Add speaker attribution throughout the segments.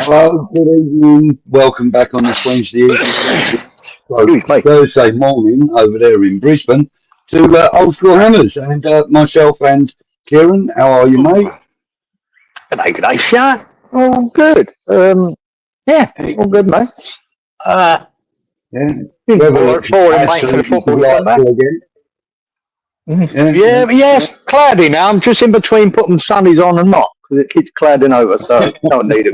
Speaker 1: Hello, good evening. Welcome back on this Wednesday evening, Thursday morning over there in Brisbane to Old School Hammers and myself and Kieran. How are you, mate?
Speaker 2: G'day, Sean. All good. Yeah, all good, mate.
Speaker 1: Yeah.
Speaker 2: Forward waiting for the football to come back. It's cloudy now. I'm just in between putting sunnies on and not because it keeps clouding over, so I don't need it.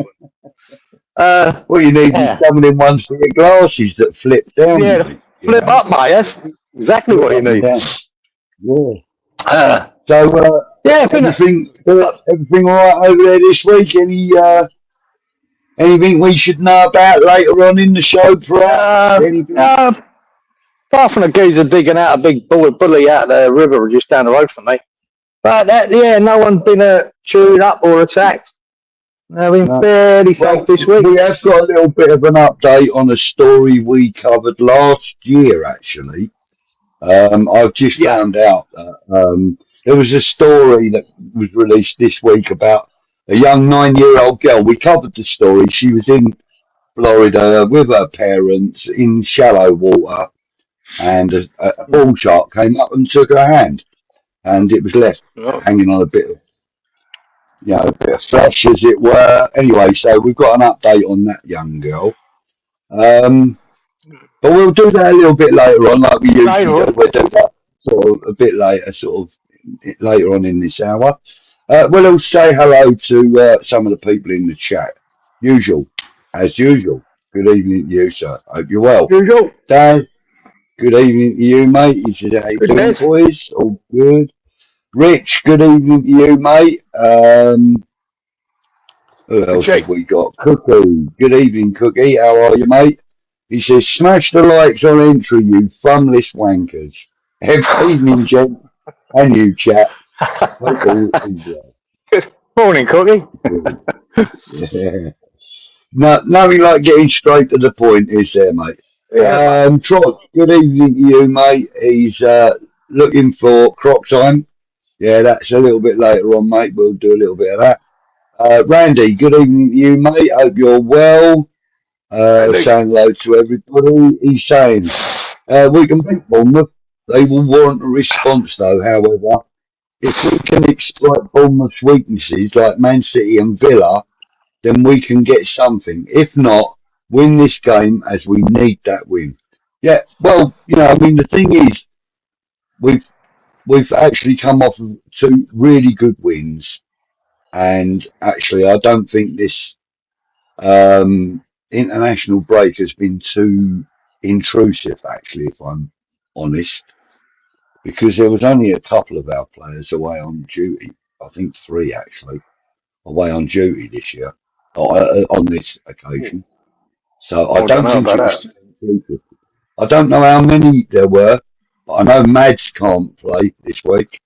Speaker 1: What you need is coming in ones for your glasses that flip down.
Speaker 2: Yeah, flip up, mate. That's exactly what you need.
Speaker 1: Everything all right over there this week? Anything we should know about later on in the show, perhaps?
Speaker 2: Apart from a geezer digging out a big bully out of the river just down the road from me. But no one's been chewed up or attacked. They've been fairly safe this week.
Speaker 1: We have got a little bit of an update on a story we covered last year, actually. I've just found out that there was a story that was released this week about a young 9-year-old girl. We covered the story. She was in Florida with her parents in shallow water, and a bull shark came up and took her hand, and it was left hanging on a bit of flesh, as it were. Anyway, so we've got an update on that young girl. But we'll do that a little bit later on, like we usually do. We'll do that a bit later, later on in this hour. We'll say hello to some of the people in the chat. As usual. Good evening to you, sir. Hope you're well.
Speaker 2: Usual.
Speaker 1: Dan, good evening to you, mate. You said, how you doing, boys? All good. Rich, good evening to you, mate. Who else have we got? Cookie. Good evening, Cookie. How are you, mate? He says, smash the likes on entry, you funless wankers. Evening, gent, and you, chat.
Speaker 2: Good morning, Cookie.
Speaker 1: Nothing like getting straight to the point, is there, mate? Trot, good evening to you, mate. He's looking for crop time. Yeah, that's a little bit later on, mate. We'll do a little bit of that. Randy, good evening to you, mate. Hope you're well. Saying hello to everybody. He's saying, we can beat Bournemouth. They will warrant a response, though, however. If we can exploit Bournemouth's weaknesses, like Man City and Villa, then we can get something. If not, win this game, as we need that win. Yeah, well, the thing is, we've actually come off of 2 really good wins, and actually I don't think this international break has been too intrusive, actually, if I'm honest, because there was only a couple of our players away on duty. I think 3 actually away on duty this year, on this occasion. So I don't think it was too intrusive. I don't know how many there were, but I know Mads can't play this week.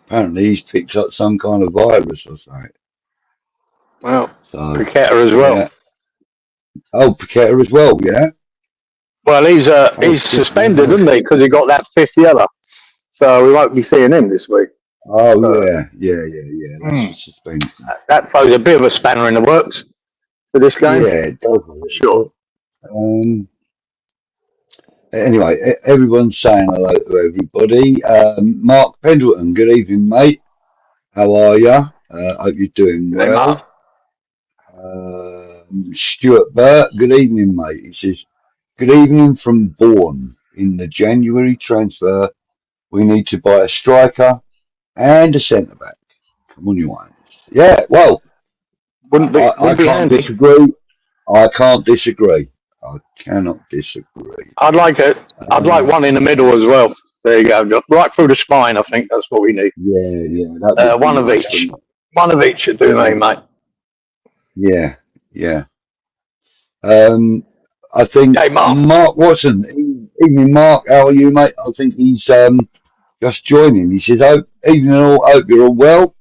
Speaker 1: Apparently he's picked up some kind of virus or something.
Speaker 2: Well, Paqueta as well.
Speaker 1: Yeah. Oh, Paqueta as well, yeah?
Speaker 2: Well, he's suspended, isn't he? Because he got that 5th yellow. So we won't be seeing him this week.
Speaker 1: Oh, so, yeah. That's suspended.
Speaker 2: That throws a bit of a spanner in the works for this game.
Speaker 1: Yeah, it does.
Speaker 2: Sure.
Speaker 1: Anyway, everyone's saying hello to everybody. Mark Pendleton, good evening, mate. How are you? Hope you're doing well. Stuart Burt, good evening, mate. He says, good evening from Bourne. In the January transfer, we need to buy a striker and a centre-back. Come on, you want. Yeah, well, I can't disagree. I can't disagree. I cannot disagree.
Speaker 2: I'd like one in the middle as well. There you go. Right through the spine, I think that's what we need.
Speaker 1: Yeah.
Speaker 2: One of each. One of each should do me, mate.
Speaker 1: Yeah. I think Mark Watson. Evening, Mark. How are you, mate? I think he's just joining. He says, evening all. Hope you're all well.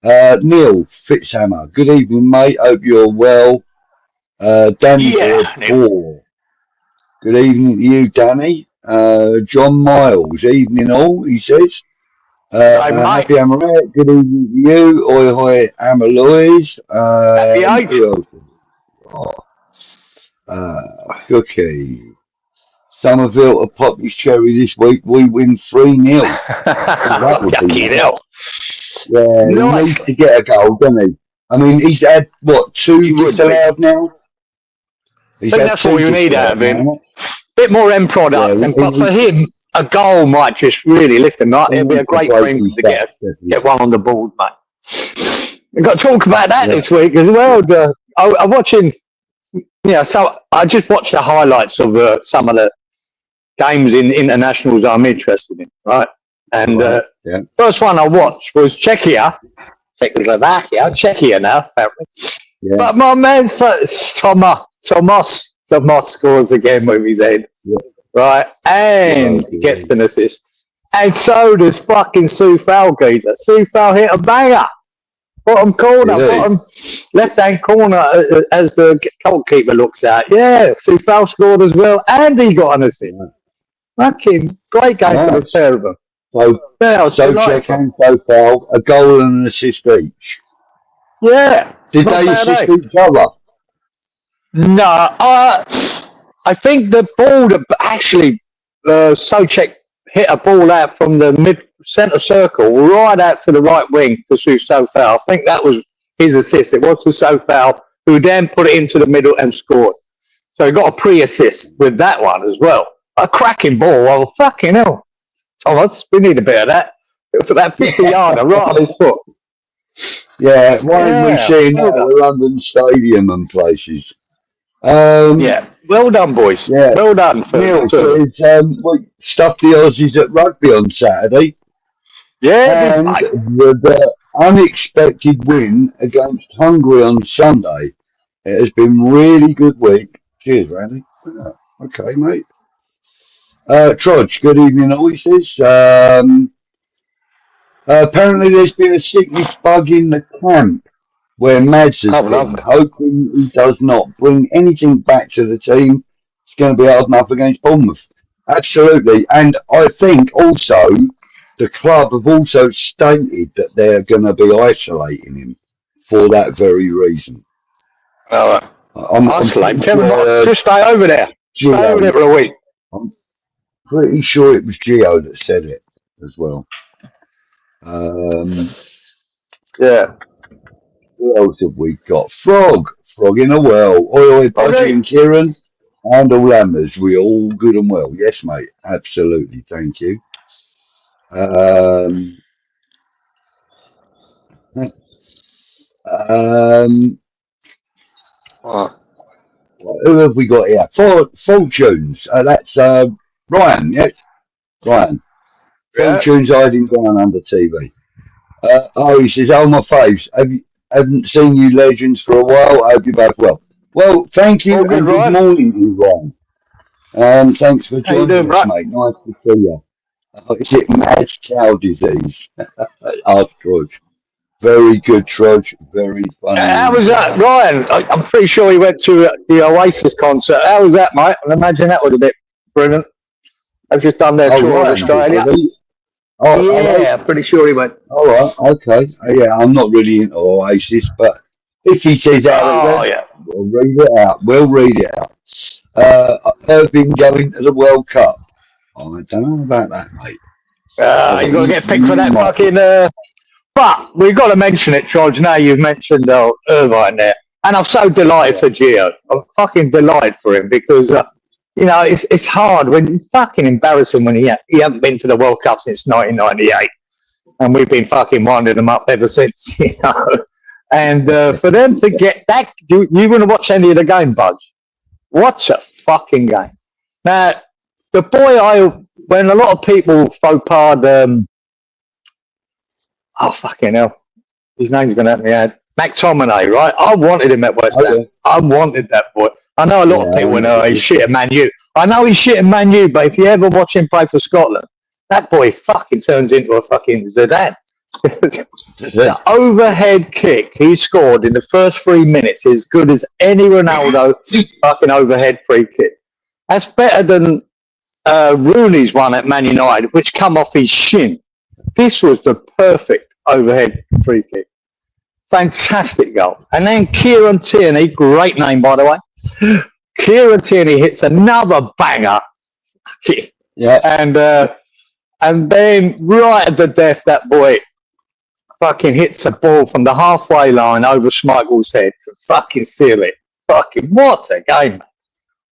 Speaker 1: Neil Fitzhammer. Good evening, mate. Hope you're well. Danny Moore. Good evening to you, Danny. John Miles. Evening all, he says.
Speaker 2: Hey, mate.
Speaker 1: Happy Amaret, good evening to you. Oi hoi Amaloys.
Speaker 2: Happy eight.
Speaker 1: Who else? Oh, Cookie. Somerville to Poppy's Cherry this week. We win 3-0. That would be
Speaker 2: Yucky
Speaker 1: nice.
Speaker 2: hell.
Speaker 1: Yeah, he
Speaker 2: Nice.
Speaker 1: needs to get a goal, doesn't he? I mean, he's had, what, 2
Speaker 2: He would be.
Speaker 1: disallowed now?
Speaker 2: I
Speaker 1: He's
Speaker 2: think
Speaker 1: had
Speaker 2: that's
Speaker 1: 2
Speaker 2: what we need out of
Speaker 1: disallowed
Speaker 2: him.
Speaker 1: now.
Speaker 2: Bit more end product,
Speaker 1: Yeah,
Speaker 2: but for him, a goal might just really lift him up.
Speaker 1: he
Speaker 2: It'd be a
Speaker 1: needs to
Speaker 2: great
Speaker 1: break
Speaker 2: thing
Speaker 1: his
Speaker 2: to
Speaker 1: back, definitely.
Speaker 2: get one on the board, mate. We've got to talk about that
Speaker 1: Yeah.
Speaker 2: this week as well. I'm watching, so I just watched the highlights of some of the games in internationals I'm interested in, right? And
Speaker 1: Yeah.
Speaker 2: first one I watched was Czechia now, apparently.
Speaker 1: Yeah.
Speaker 2: But my man, Tomas scores again with his head,
Speaker 1: Yeah.
Speaker 2: right? And
Speaker 1: Yeah.
Speaker 2: gets an assist. And so does fucking 𝗬𝗏 geezer. 𝗬𝗏 hit a banger. Bottom corner,
Speaker 1: Did he?
Speaker 2: bottom left-hand corner as the goalkeeper looks out. Yeah, 𝗬𝗏 scored as well, and he got an assist. Fucking great game for the
Speaker 1: Nice.
Speaker 2: pair of them.
Speaker 1: So,
Speaker 2: Yeah, I was
Speaker 1: so
Speaker 2: delighted.
Speaker 1: check and so far, a goal and an assist each.
Speaker 2: Yeah.
Speaker 1: Did
Speaker 2: not
Speaker 1: they
Speaker 2: bad,
Speaker 1: assist
Speaker 2: eh?
Speaker 1: each other?
Speaker 2: No, I think the ball that actually Souček hit a ball out from the centre circle right out to the right wing to 𝗬𝗏. I think that was his assist. It was to 𝗬𝗏, who then put it into the middle and scored. So he got a pre-assist with that one as well. A cracking ball. Oh, fucking hell. Thomas, we need a bit of that. It was about 50-yarder right on his foot.
Speaker 1: Yeah, why aren't we
Speaker 2: Yeah,
Speaker 1: seeing
Speaker 2: well
Speaker 1: that at
Speaker 2: done.
Speaker 1: the London Stadium and places?
Speaker 2: Yeah, well done, boys.
Speaker 1: Yeah.
Speaker 2: Well done.
Speaker 1: Neil,
Speaker 2: For
Speaker 1: we stuffed the Aussies at rugby on Saturday,
Speaker 2: yeah,
Speaker 1: and
Speaker 2: mate.
Speaker 1: the unexpected win against Hungary on Sunday. It has been really good week. Cheers, Randy. Okay, mate. Trudge, good evening, all. He says, apparently there's been a sickness bug in the camp where Mads has
Speaker 2: Oh,
Speaker 1: been,
Speaker 2: lovely.
Speaker 1: hoping he does not bring anything back to the team. It's going to be hard enough against Bournemouth. Absolutely. And I think also the club have also stated that they're going to be isolating him for that very reason.
Speaker 2: All right.
Speaker 1: I'm
Speaker 2: Isolate.
Speaker 1: pretty
Speaker 2: Tell them
Speaker 1: sure,
Speaker 2: just stay over there. Stay over there
Speaker 1: Gio,
Speaker 2: for a week.
Speaker 1: I'm pretty sure it was Gio that said it as well.
Speaker 2: Yeah.
Speaker 1: Who else have we got? Frog in a well. Oi, Budgie and Kieran. And all Lammers. We all good and well. Yes, mate. Absolutely. Thank you. Who have we got here? Fortunes. That's Ryan. Yes, Ryan.
Speaker 2: Yeah.
Speaker 1: Fortunes hiding down under TV. He says, "Oh my faves, haven't seen you legends for a while. I hope you're both well." Well, thank you
Speaker 2: All good,
Speaker 1: and good
Speaker 2: Ryan.
Speaker 1: morning to you, Ryan. Thanks for
Speaker 2: How you
Speaker 1: joining
Speaker 2: doing,
Speaker 1: us,
Speaker 2: bro?
Speaker 1: mate. Nice to see you. Is it mad cow disease? Ask Trudge. Very good, Trudge. Very funny.
Speaker 2: How was that, Ryan? I'm pretty sure he went to the Oasis concert. How was that, mate? I imagine that would have been brilliant. I've just done their tour of
Speaker 1: Ryan,
Speaker 2: Australia.
Speaker 1: yeah,
Speaker 2: I'm pretty sure he went.
Speaker 1: all right, okay. Yeah, I'm not really into Oasis, but if he says how it went, we'll read it out. We'll read it out. Irving going to the World Cup. I don't know about that, mate.
Speaker 2: He's got to get picked for that fucking. But we've got to mention it, George. Now you've mentioned Irvine there, and I'm so delighted for Gio. I'm fucking delighted for him because it's hard when it's fucking embarrassing when he hasn't been to the World Cup since 1998, and we've been fucking winding them up ever since. And for them to get that, you want to watch any of the game, Budge? Watch a fucking game. Now, the boy when a lot of people faux pas, oh fucking hell, his name's going to help me out. McTominay, right? I wanted him at West Ham. I wanted that boy. I know a lot of people know he's shit at Man U. I know he's shit at Man U, but if you ever watch him play for Scotland, that boy fucking turns into a fucking Zidane. The overhead kick he scored in the first 3 minutes is as good as any Ronaldo fucking overhead free kick. That's better than Rooney's one at Man United, which come off his shin. this was the perfect overhead free kick. Fantastic goal. And then Kieran Tierney, great name by the way. Kieran Tierney hits another banger.
Speaker 1: Yeah.
Speaker 2: And then right at the death, that boy fucking hits a ball from the halfway line over Schmeichel's head to fucking seal it. Fucking what a game.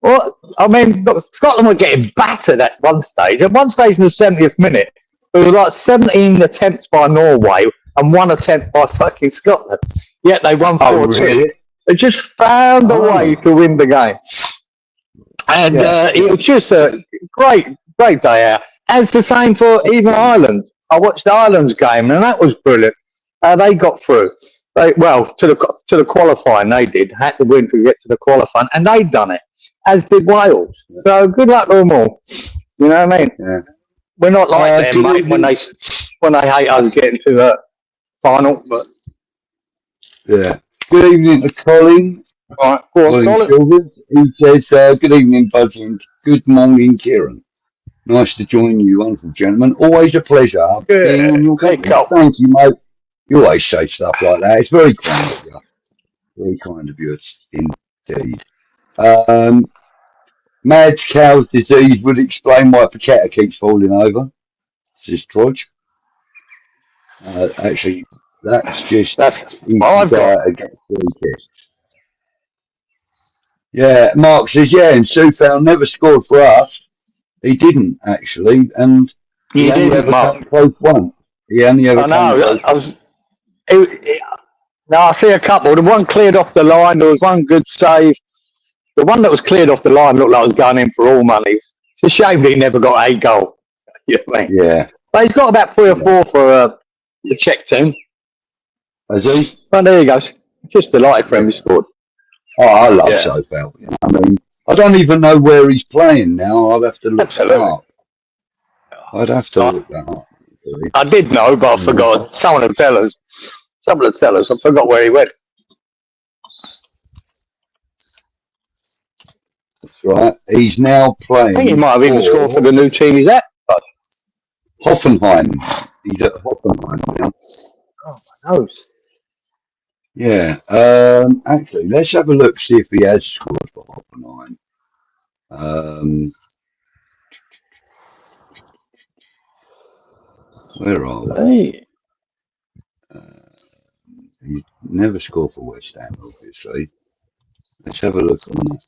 Speaker 2: What? I mean, look, Scotland were getting battered at one stage. At one stage in the 70th minute, there was like 17 attempts by Norway and 1 attempt by fucking Scotland. Yet they won 4-2. Really? They just found a way to win the game. And it was just a great day out. As the same for even Ireland. I watched Ireland's game and that was brilliant. They got through. To the qualifying they did. Had to win to get to the qualifying, and they done it. As did Wales. So good luck to them all. You know what I mean? Yeah. We're not like them, mate, when they hate us getting to the final. But
Speaker 1: yeah. Good evening to Colin.
Speaker 2: All right, go on,
Speaker 1: Colin. He says, good evening, Buzzy, and good morning, Kieran. Nice to join you, wonderful gentlemen. Always a pleasure being on your company. Thank you, mate. You always say stuff like that. It's very kind of you. Very kind of you, indeed. Mad cow's disease would explain why Paqueta keeps falling over, says Trudge. Actually, that's just
Speaker 2: I've got
Speaker 1: against free kicks. Yeah, Mark says, and Soufal never scored for us. He didn't actually, and he only ever come close once. He only ever come close.
Speaker 2: I see a couple. The one cleared off the line. There was one good save. The one that was cleared off the line looked like it was going in for all money. It's a shame that he never got a goal. You know what I mean?
Speaker 1: Yeah.
Speaker 2: But he's got about 3 or 4 for the Czech team.
Speaker 1: Has he?
Speaker 2: But there he goes. Just delighted for him. He scored.
Speaker 1: Oh, I love Soufal. I mean, I don't even know where he's playing now. I'll have to look that up. I'd have to look that up.
Speaker 2: I did know, but I forgot. Someone will tell us. Someone will tell us. I forgot where he went.
Speaker 1: That's right. He's now playing.
Speaker 2: I think he might have even scored for the new team he's at.
Speaker 1: Hoffenheim. He's at Hoffenheim now.
Speaker 2: Oh, my nose.
Speaker 1: Yeah. Actually, let's have a look, see if he has scored for Hoffenheim. Where are we? He never scored for West Ham, obviously. Let's have a look on the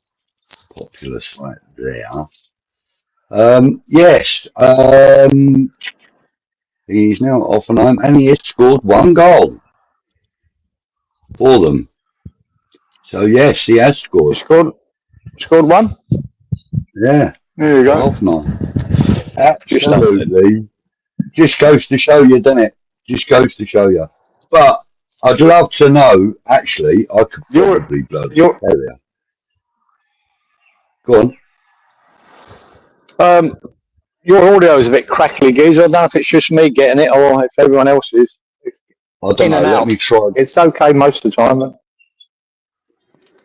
Speaker 1: popular site there. Yes. He's now at Hoffenheim, and he has scored 1 goal for them. So yes, he has scored.
Speaker 2: Scored 1?
Speaker 1: Yeah.
Speaker 2: There you go.
Speaker 1: Hoffenheim. Absolutely. Just goes to show you, doesn't it? Just goes to show you. But I'd love to know, actually, I could probably bloody tell you. Go
Speaker 2: on. Your audio is a bit crackly, Giz. I don't know if it's just me getting it or if everyone else is.
Speaker 1: I don't know. Let me try.
Speaker 2: It's okay most of the time. Though.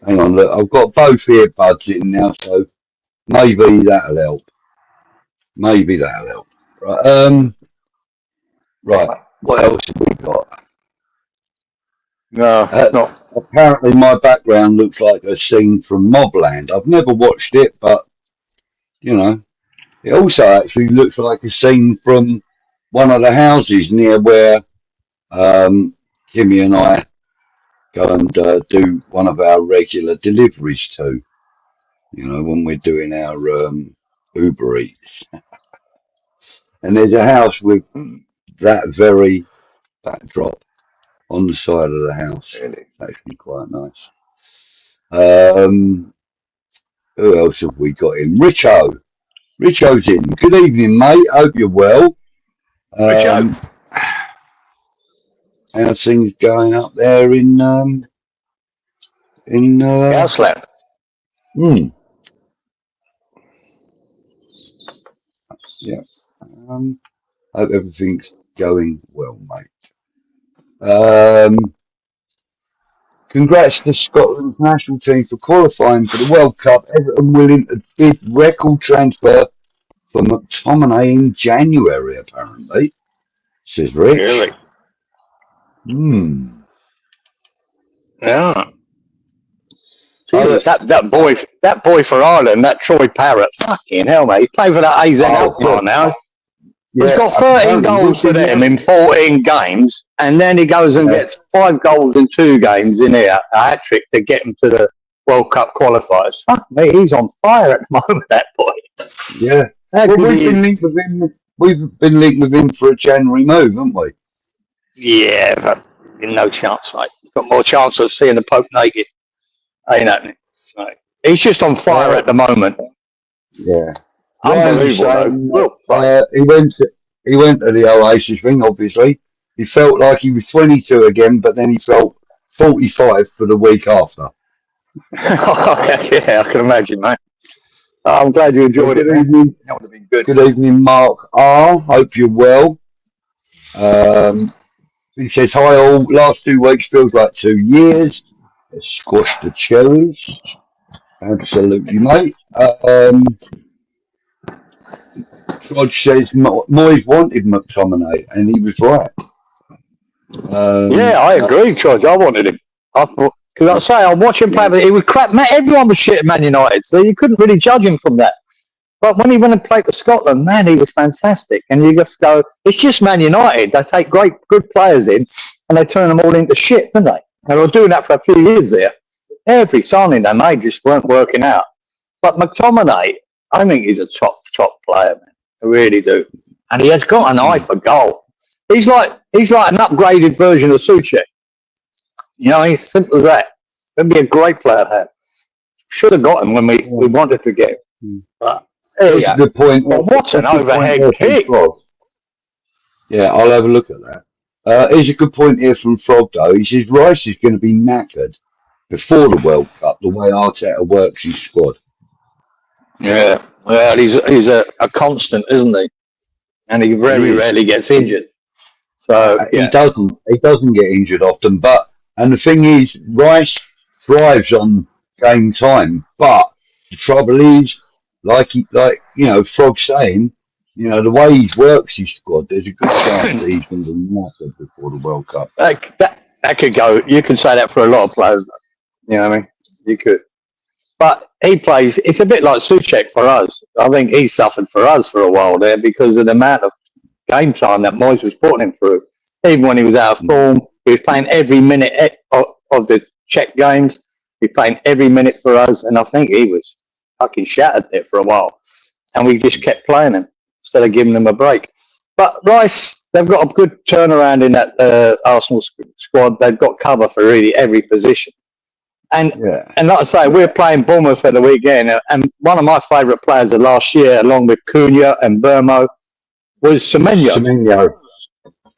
Speaker 1: Hang on, look. I've got both earbuds in now, so maybe that'll help. Maybe that'll help. Right. Right. What else have we got?
Speaker 2: No, not.
Speaker 1: Apparently, my background looks like a scene from Mobland. I've never watched it, but you know, it also actually looks like a scene from one of the houses near where Kimmy and I go and do one of our regular deliveries to. You know, when we're doing our Uber Eats. And there's a house with that very backdrop on the side of the house.
Speaker 2: Really?
Speaker 1: Actually quite nice. Who else have we got in? Richo. Richo's in. Good evening, mate. Hope you're well.
Speaker 2: Richo.
Speaker 1: How's things going up there in
Speaker 2: Gasland?
Speaker 1: Yeah. Hope everything's going well, mate. Congrats to Scotland's national team for qualifying for the World Cup. Everton willing to bid record transfer for McTominay in January, apparently. says Rich.
Speaker 2: Really? Yeah. Jesus, that boy for Ireland, that Troy Parrott, fucking hell, mate. He played for that AZ Alkmaar now. He's got 13 goals for them in 14 games, and then he goes and gets 5 goals in 2 games in here, a hat-trick to get him to the World Cup qualifiers. Fuck me, he's on fire at the moment, that boy.
Speaker 1: Yeah. Well, we've been linked with him for a January move, haven't we?
Speaker 2: Yeah, but no chance, mate. Got more chance of seeing the Pope naked. Ain't happening. Right. He's just on fire at the moment.
Speaker 1: Yeah.
Speaker 2: Unbelievable.
Speaker 1: He went to the Oasis thing, obviously. He felt like he was 22 again, but then he felt 45 for the week after.
Speaker 2: Yeah, I can imagine, mate. I'm glad you enjoyed it.
Speaker 1: Evening.
Speaker 2: That would have been good.
Speaker 1: Good evening, Mark R. Hope you're well. He says, hi all. Last 2 weeks feels like 2 years. Squashed the cherries. Absolutely, mate. George says Moyes wanted McTominay, and he was right.
Speaker 2: Yeah, I agree, George. I wanted him. Because I say, I watched him play, but he was crap. Everyone was shit at Man United, so you couldn't really judge him from that. But when he went and played for Scotland, man, he was fantastic. And you just go, it's just Man United. They take good players in, and they turn them all into shit, don't they? And they were doing that for a few years there. Every signing they made just weren't working out. But McTominay, I think he's a top player, man. I really do. And he has got an eye for goal. He's like an upgraded version of Souček. You know, he's simple as that. He'd be a great player to have. Should have got him when we wanted to get him. But
Speaker 1: that's a good point.
Speaker 2: Well, what's an overhead kick?
Speaker 1: Yeah, I'll have a look at that. Here's a good point here from Frog, though. He says Rice is going to be knackered before the World Cup, the way Arteta works his squad.
Speaker 2: Yeah, well, he's a constant, isn't he? And he very rarely gets injured. So
Speaker 1: he doesn't get injured often. And the thing is, Rice thrives on game time. But the trouble is, like Frog's saying, the way he works his squad, there's a good chance that he's going to be knackered before the World Cup.
Speaker 2: That could go. You can say that for a lot of players. You know what I mean? You could. But he plays, it's a bit like Souček for us. I think he suffered for us for a while there because of the amount of game time that Moyes was putting him through. Even when he was out of form, he was playing every minute of the Czech games. He was playing every minute for us, and I think he was fucking shattered there for a while. And we just kept playing him instead of giving him a break. But Rice, they've got a good turnaround in that Arsenal squad. They've got cover for really every position. And like I say, we're playing Bournemouth at the weekend, and one of my favourite players of last year, along with Cunha and Burmo, was Semenyo.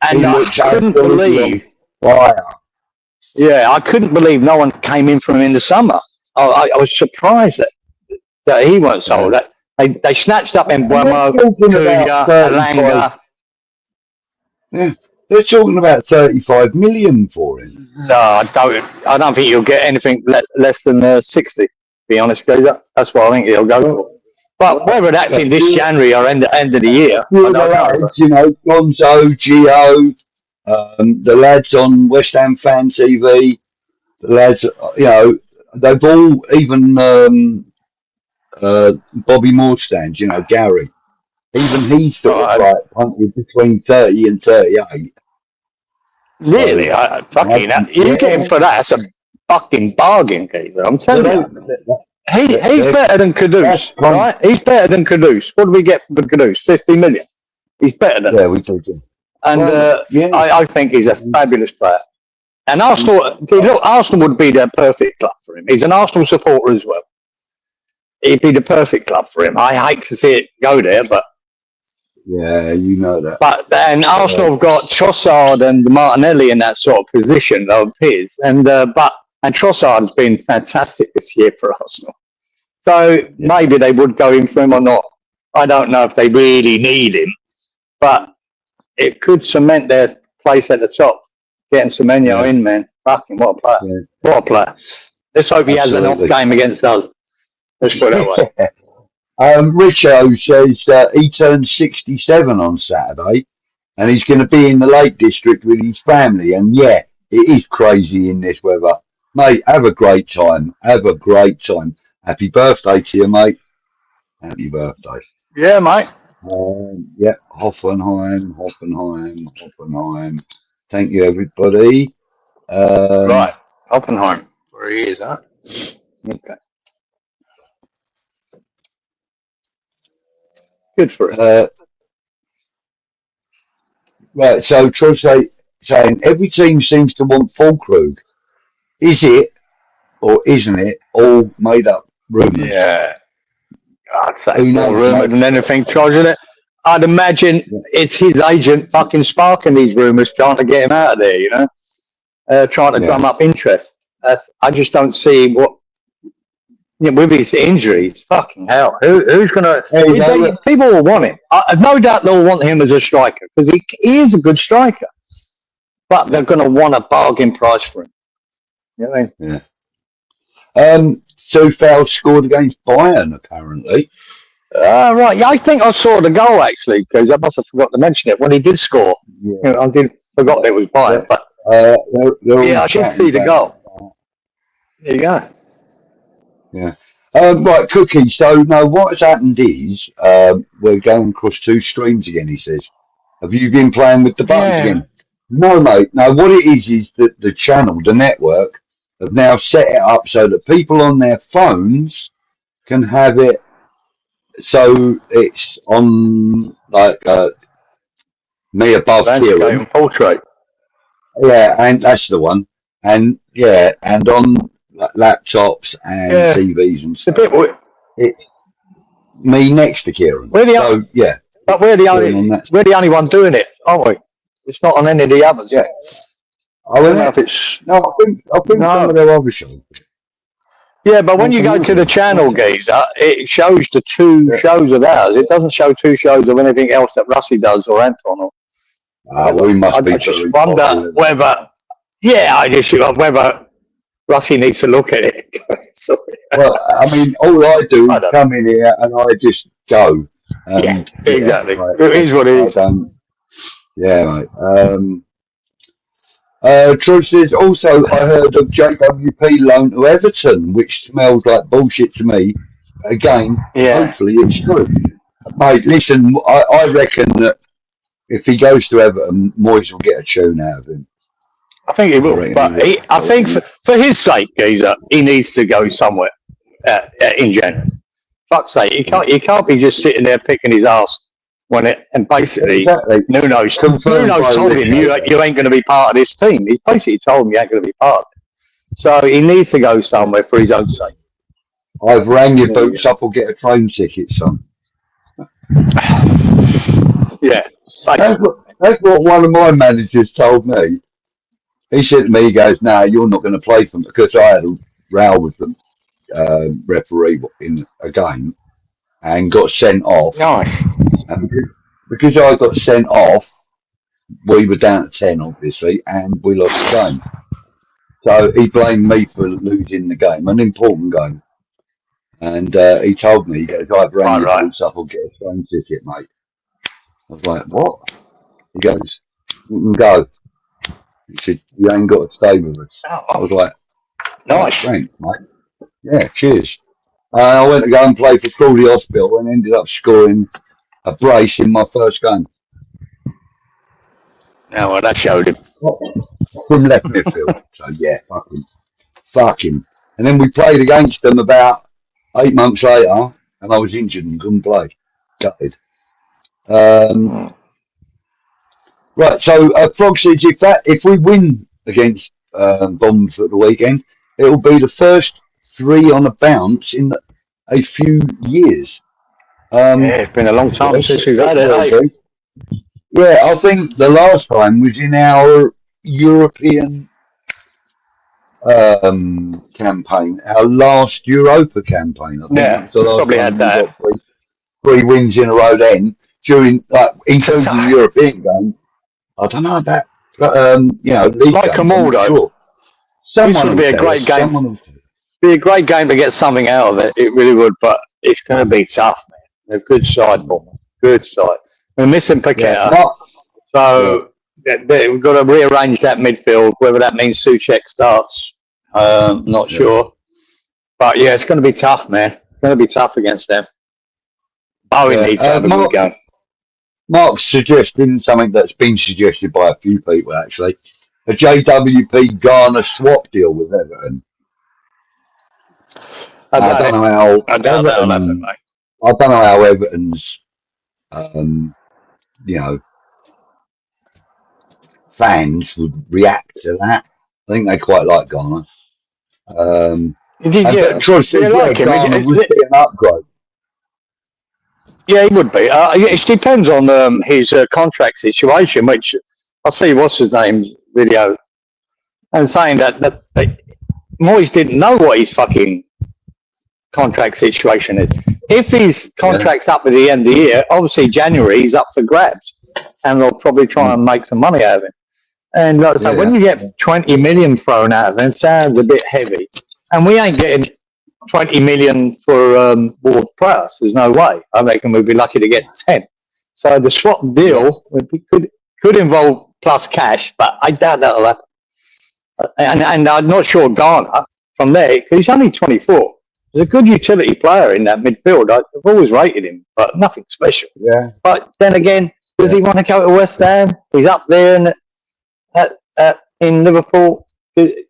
Speaker 2: And I couldn't believe, I couldn't believe no one came in from him in the summer. I was surprised that he wasn't sold. They snatched up Burmo, Cunha, Alanga.
Speaker 1: Yeah. They're talking about 35 million for him.
Speaker 2: No, I don't think he'll get anything less than 60. To be honest, that's what I think he'll go for. But whether that's in this January or end of the year, I don't know.
Speaker 1: Gonzo, Gio, the lads on West Ham Fan TV, the lads, they've all, even Bobby Moorstand, Gary. Even he's sort of like punted between 30 and 38.
Speaker 2: Really? You get him for that? That's a fucking bargain, Keith. I'm telling you. He's better than Kudus, right? He's better than Kudus. What do we get for Kudus? 50 million. He's better than
Speaker 1: we do.
Speaker 2: And I think he's a fabulous player. And Arsenal would be the perfect club for him. He's an Arsenal supporter as well. He'd be the perfect club for him. I hate to see it go there, but
Speaker 1: yeah, you know that.
Speaker 2: But then Arsenal have got Trossard and Martinelli in that sort of position of his, and Trossard has been fantastic this year for Arsenal. So maybe they would go in for him or not. I don't know if they really need him, but it could cement their place at the top. Getting Semenyo in, man, fucking what a player! Yeah. What a player! Let's hope he has an off game against us. Let's put it that way.
Speaker 1: Richo says he turned 67 on Saturday. and he's going to be in the Lake District with his family. And yeah, it is crazy in this weather, mate. Have a great time. Have a great time. Happy birthday to you, mate. Happy birthday.
Speaker 2: Yeah, mate.
Speaker 1: Yeah, Hoffenheim. Thank you, everybody.
Speaker 2: Right, Hoffenheim. Where he is, huh? Okay. Good for it.
Speaker 1: Right, so Troy saying every team seems to want Füllkrug. Is it or isn't it all made up rumours?
Speaker 2: Yeah. I'd say
Speaker 1: Who
Speaker 2: more
Speaker 1: knows,
Speaker 2: rumour
Speaker 1: mate?
Speaker 2: than anything, Troy, isn't it? I'd imagine it's his agent fucking sparking these rumours, trying to get him out of there, you know? Trying to drum up interest. I just don't see what, with his injuries, fucking hell. Who's going to... People will want him. I've no doubt they'll want him as a striker, because he is a good striker. But they're going to want a bargain price for him. You know what I mean?
Speaker 1: Yeah. 𝗬𝗪 scored against Bayern, apparently.
Speaker 2: Right. Yeah, I think I saw the goal, actually, because I must have forgot to mention it when he did score.
Speaker 1: Yeah.
Speaker 2: I forgot it was Bayern, but yeah, I did see the goal. There you go.
Speaker 1: Yeah. Right, Cookie. So, no, what has happened is we're going across two streams again, he says. Have you been playing with the buttons again? No, mate. No, what it is that the channel, the network, have now set it up so that people on their phones can have it. So it's on like me above Kieran.
Speaker 2: Portrait.
Speaker 1: Yeah, and that's the one. And yeah, and on like, laptops and TVs and stuff. It's me next to Kieran.
Speaker 2: But we're the only one doing it, aren't we? It's not on any of the others.
Speaker 1: Yeah. I don't know
Speaker 2: if it's.
Speaker 1: No, I think some of their other shows.
Speaker 2: Yeah, but when you go to the channel, Geezer, it shows the two shows of ours. It doesn't show two shows of anything else that Russie does or Anton. Or,
Speaker 1: we must be.
Speaker 2: I just wonder whether. Yeah, whether Russie needs to look at it.
Speaker 1: Well, I mean, all I do is come in here and I just go.
Speaker 2: Yeah, exactly. Right. It is what it is.
Speaker 1: Yeah, mate. Troy says, also, I heard of JWP loan to Everton, which smells like bullshit to me. Again, hopefully it's true. Mate, listen, I reckon that if he goes to Everton, Moyes will get a tune out of him.
Speaker 2: I think he will. But I think for his sake, Geezer, he needs to go somewhere in January. Fuck's sake, he can't be just sitting there picking his ass and basically Nuno's told him you ain't going to be part of this team. He basically told him you ain't going to be part of it. So he needs to go somewhere for his own sake.
Speaker 1: I've rang your boots up or get a train ticket, son.
Speaker 2: Yeah.
Speaker 1: That's what one of my managers told me. He said to me, he goes, "No, you're not going to play for them," because I had a row with the referee in a game and got sent off.
Speaker 2: Nice.
Speaker 1: And because I got sent off, we were down to 10, obviously, and we lost the game. So he blamed me for losing the game, an important game. And he told me, he goes, "I've rang your boots up, I'll get a train ticket, mate." I was like, "What?" He goes, "You can go." He said, "You ain't got to stay with us." I was like,
Speaker 2: "Nice,
Speaker 1: thanks, mate." Yeah, cheers. I went to go and play for Crawley Hospital and ended up scoring a brace in my first game.
Speaker 2: Yeah, well, that showed him.
Speaker 1: From left midfield. So, yeah, fuck him. And then we played against them about 8 months later, and I was injured and couldn't play. Gutted. Right, so Frog says if we win against Bombs at the weekend, it will be the first 3 on a bounce in a few years.
Speaker 2: It's been a long time since we've had it.
Speaker 1: Yeah, I think the last time was in our European campaign, our last Europa campaign. I think that's the last
Speaker 2: probably
Speaker 1: time
Speaker 2: had that.
Speaker 1: We got 3 wins in a row then, during including the European game. I don't know that, but league
Speaker 2: like them all though. This would be a great game. Be a great game to get something out of it. It really would, but it's going to be tough, man. They're a good side, Bournemouth. Good side. We're missing Paqueta, So we've got to rearrange that midfield. Whether that means Souček starts, not sure. But yeah, it's going to be tough, man. It's going to be tough against them. Bowen needs to have a good go.
Speaker 1: Mark's suggesting something that's been suggested by a few people, actually. A JWP Ghana swap deal with Everton. I don't know how.
Speaker 2: I doubt that'll happen, mate.
Speaker 1: I don't know how Everton's, fans would react to that. I think they quite like Ghana. Troy says, Ghana would be an upgrade.
Speaker 2: Yeah, he would be. It depends on his contract situation, which I see what's his name's video and saying that Moyes didn't know what his fucking contract situation is. If his contract's up at the end of the year, obviously January he's up for grabs, and they'll probably try and make some money out of him. And like I say, when you get 20 million thrown out of him, it sounds a bit heavy. And we ain't getting 20 million for Ward-Prowse. There's no way. I reckon we'd be lucky to get 10. So the swap deal could involve plus cash, but I doubt that'll happen. And I'm not sure Ghana from there, because he's only 24. He's a good utility player in that midfield. I've always rated him, but nothing special.
Speaker 1: Yeah.
Speaker 2: But then again, does he want to go to West Ham? He's up there in Liverpool.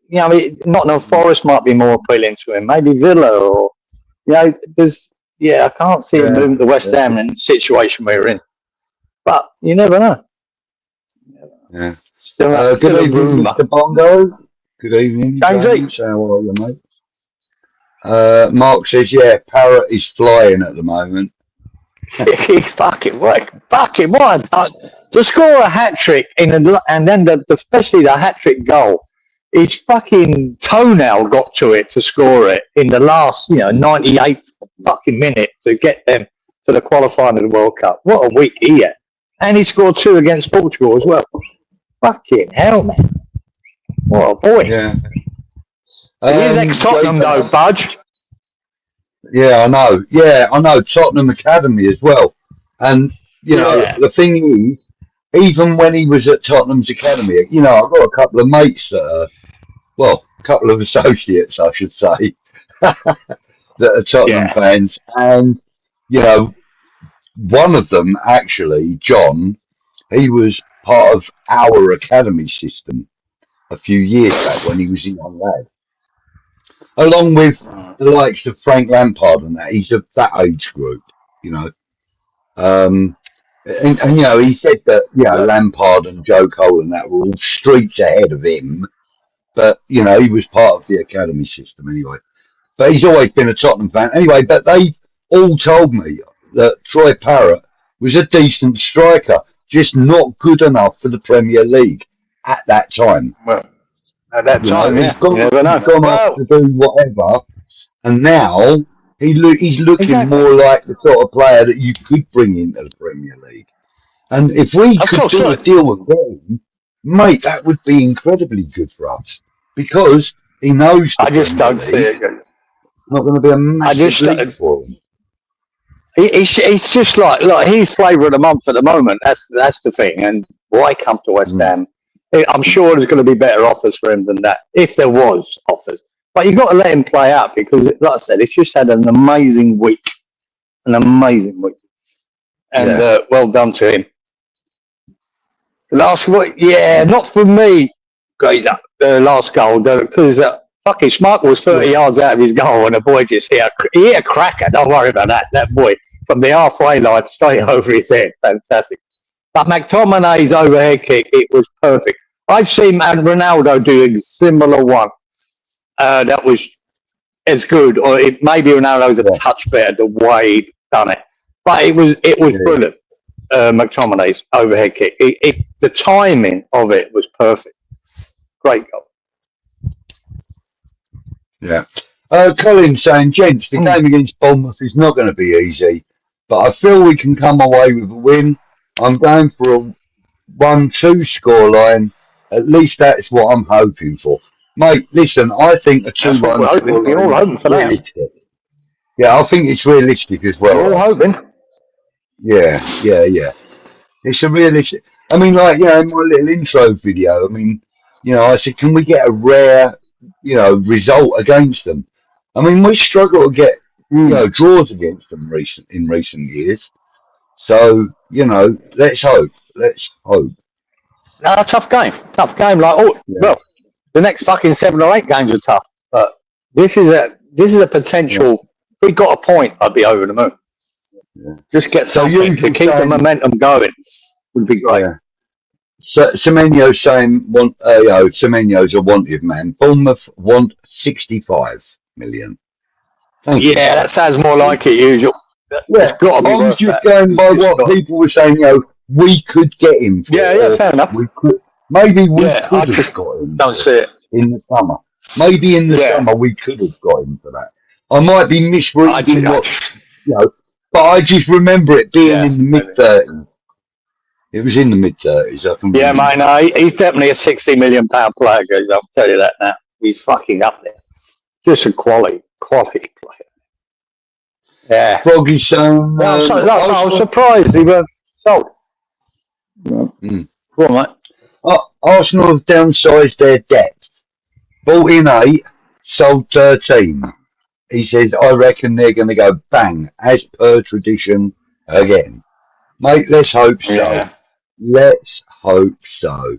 Speaker 2: Nottingham Forest might be more appealing to him. Maybe Villa or, I can't see him moving to West Ham in the situation we're in. But you never know.
Speaker 1: Yeah.
Speaker 2: Still
Speaker 1: good evening, Mr. Bongo. Good evening,
Speaker 2: James.
Speaker 1: How are you, mate? Mark says, Parrot is flying at the moment.
Speaker 2: He's fucking what? To score a hat trick and then especially the hat trick goal. His fucking toenail got to it to score it in the last, 98th fucking minute to get them to the qualifying of the World Cup. What a week he had. And he scored 2 against Portugal as well. Fucking hell, man. What a boy.
Speaker 1: Yeah.
Speaker 2: He is ex-Tottenham though, Budge.
Speaker 1: Yeah, I know. Yeah, I know. Tottenham Academy as well. And, the thing is, even when he was at Tottenham's Academy, I've got a couple of mates that are, a couple of associates, I should say, that are Tottenham fans. And, one of them, actually, John, he was part of our academy system a few years back when he was a young lad. Along with the likes of Frank Lampard and that. He's of that age group, And he said that, Lampard and Joe Cole and that were all streets ahead of him. But, he was part of the academy system anyway. But he's always been a Tottenham fan. Anyway, but they all told me that Troy Parrott was a decent striker, just not good enough for the Premier League at that time.
Speaker 2: Well, at that time,
Speaker 1: he's gone off to do whatever. And now he's looking more like the sort of player that you could bring into the Premier League. And if we could do a deal with him, mate, that would be incredibly good for us. Because he knows
Speaker 2: I just don't see it.
Speaker 1: It's not going to be a massive league for him.
Speaker 2: It's just like he's flavour of the month at the moment. That's the thing. And why come to West Ham? I'm sure there's going to be better offers for him than that, if there was offers. But you've got to let him play out because, like I said, he's just had an amazing week. And well done to him. Last week, not for me. The last goal, because fucking Schmeichel was 30 yards out of his goal and the boy just hit a cracker. Don't worry about that. That boy from the halfway line straight over his head. Fantastic. But McTominay's overhead kick, it was perfect. I've seen Ronaldo do a similar one that was as good, or maybe Ronaldo's a touch better the way he done it. But it was brilliant. McTominay's overhead kick. The timing of it was perfect. Great goal.
Speaker 1: Yeah. Colin's saying, gents, the game against Bournemouth is not going to be easy, but I feel we can come away with a win. I'm going for a 1-2 scoreline. At least that's what I'm hoping for. Mate, listen, I think a 2-1 scoreline.
Speaker 2: We're all hoping for that.
Speaker 1: Yeah, I think it's realistic as well.
Speaker 2: We're all hoping.
Speaker 1: Yeah. It's a realistic. I mean, like, you know, in my little intro video, I mean, you know, I said, can we get a rare, you know, result against them? I mean, we struggle to get, you know, draws against them in recent years. So, you know, let's hope. Let's hope.
Speaker 2: No, tough game. Tough game. Like, oh,
Speaker 1: Yeah,
Speaker 2: well, the next fucking 7 or 8 games are tough. But this is a
Speaker 1: yeah,
Speaker 2: potential. If we got a point, I'd be over the moon.
Speaker 1: yeah.
Speaker 2: Just get
Speaker 1: So
Speaker 2: something to
Speaker 1: usual
Speaker 2: keep the
Speaker 1: saying,
Speaker 2: momentum going would be great.
Speaker 1: yeah. So Semenyo's saying, you know, Semenyo's a wanted man. Bournemouth want 65 million. Thank you,
Speaker 2: Yeah, that
Speaker 1: guys.
Speaker 2: sounds more like it usual. It's
Speaker 1: Yeah,
Speaker 2: got to be
Speaker 1: I was
Speaker 2: worth
Speaker 1: just
Speaker 2: that.
Speaker 1: going by
Speaker 2: It's
Speaker 1: what
Speaker 2: got.
Speaker 1: people were saying. You know, we could get him for,
Speaker 2: Yeah,
Speaker 1: or
Speaker 2: fair enough.
Speaker 1: we could, maybe we
Speaker 2: Yeah, I
Speaker 1: could have
Speaker 2: just
Speaker 1: got him
Speaker 2: don't
Speaker 1: for
Speaker 2: see it.
Speaker 1: in the summer. Maybe in the
Speaker 2: Yeah,
Speaker 1: summer we could have got him for that. I might be
Speaker 2: I
Speaker 1: misreading
Speaker 2: just,
Speaker 1: what, you know, but I just remember it being
Speaker 2: yeah,
Speaker 1: in the
Speaker 2: maybe.
Speaker 1: mid-30s. It was in the mid-30s. I can
Speaker 2: Yeah,
Speaker 1: remember.
Speaker 2: mate, no, he's definitely a £60 million player, guys. I'll tell you that now. He's fucking up there. Just a quality player. Yeah.
Speaker 1: Froggy's saying,
Speaker 2: Yeah, I was
Speaker 1: Arsenal,
Speaker 2: surprised he weren't sold. Yeah.
Speaker 1: mm,
Speaker 2: Go on, mate.
Speaker 1: Arsenal have downsized their depth. Bought in 8, sold 13. He says, I reckon they're going to go bang, as per tradition, again. Mate, let's hope so.
Speaker 2: Yeah.
Speaker 1: Let's hope so.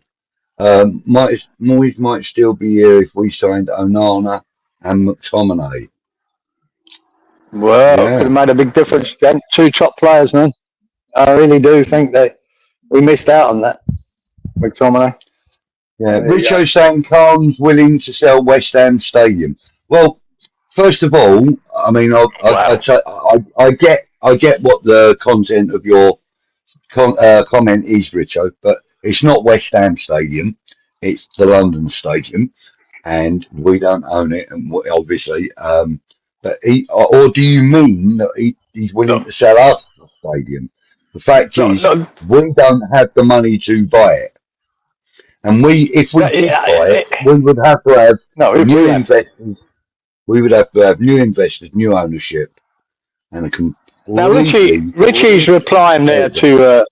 Speaker 1: Moyes might still be here if we signed Onana and McTominay.
Speaker 2: Well, could
Speaker 1: Yeah,
Speaker 2: have made a big difference. Then 2 top players, man. I really do think that we missed out on that, McTominay.
Speaker 1: yeah.
Speaker 2: There you go.
Speaker 1: Richo's saying Khan's willing to sell West Ham Stadium. Well, first of all, I mean,
Speaker 2: Wow.
Speaker 1: I get what the content of your comment is, Richo, but it's not West Ham Stadium. It's the London Stadium, and we don't own it, and obviously, but or do you mean that he's willing
Speaker 2: No,
Speaker 1: to sell us the stadium? The fact
Speaker 2: no,
Speaker 1: is,
Speaker 2: no.
Speaker 1: we don't have the money to buy it, and if we did buy it, we would have to have
Speaker 2: No, if we
Speaker 1: new
Speaker 2: had.
Speaker 1: investors. We would have to have new investors, new ownership, and a
Speaker 2: Now,
Speaker 1: completely.
Speaker 2: Richie's replying there
Speaker 1: Yeah,
Speaker 2: to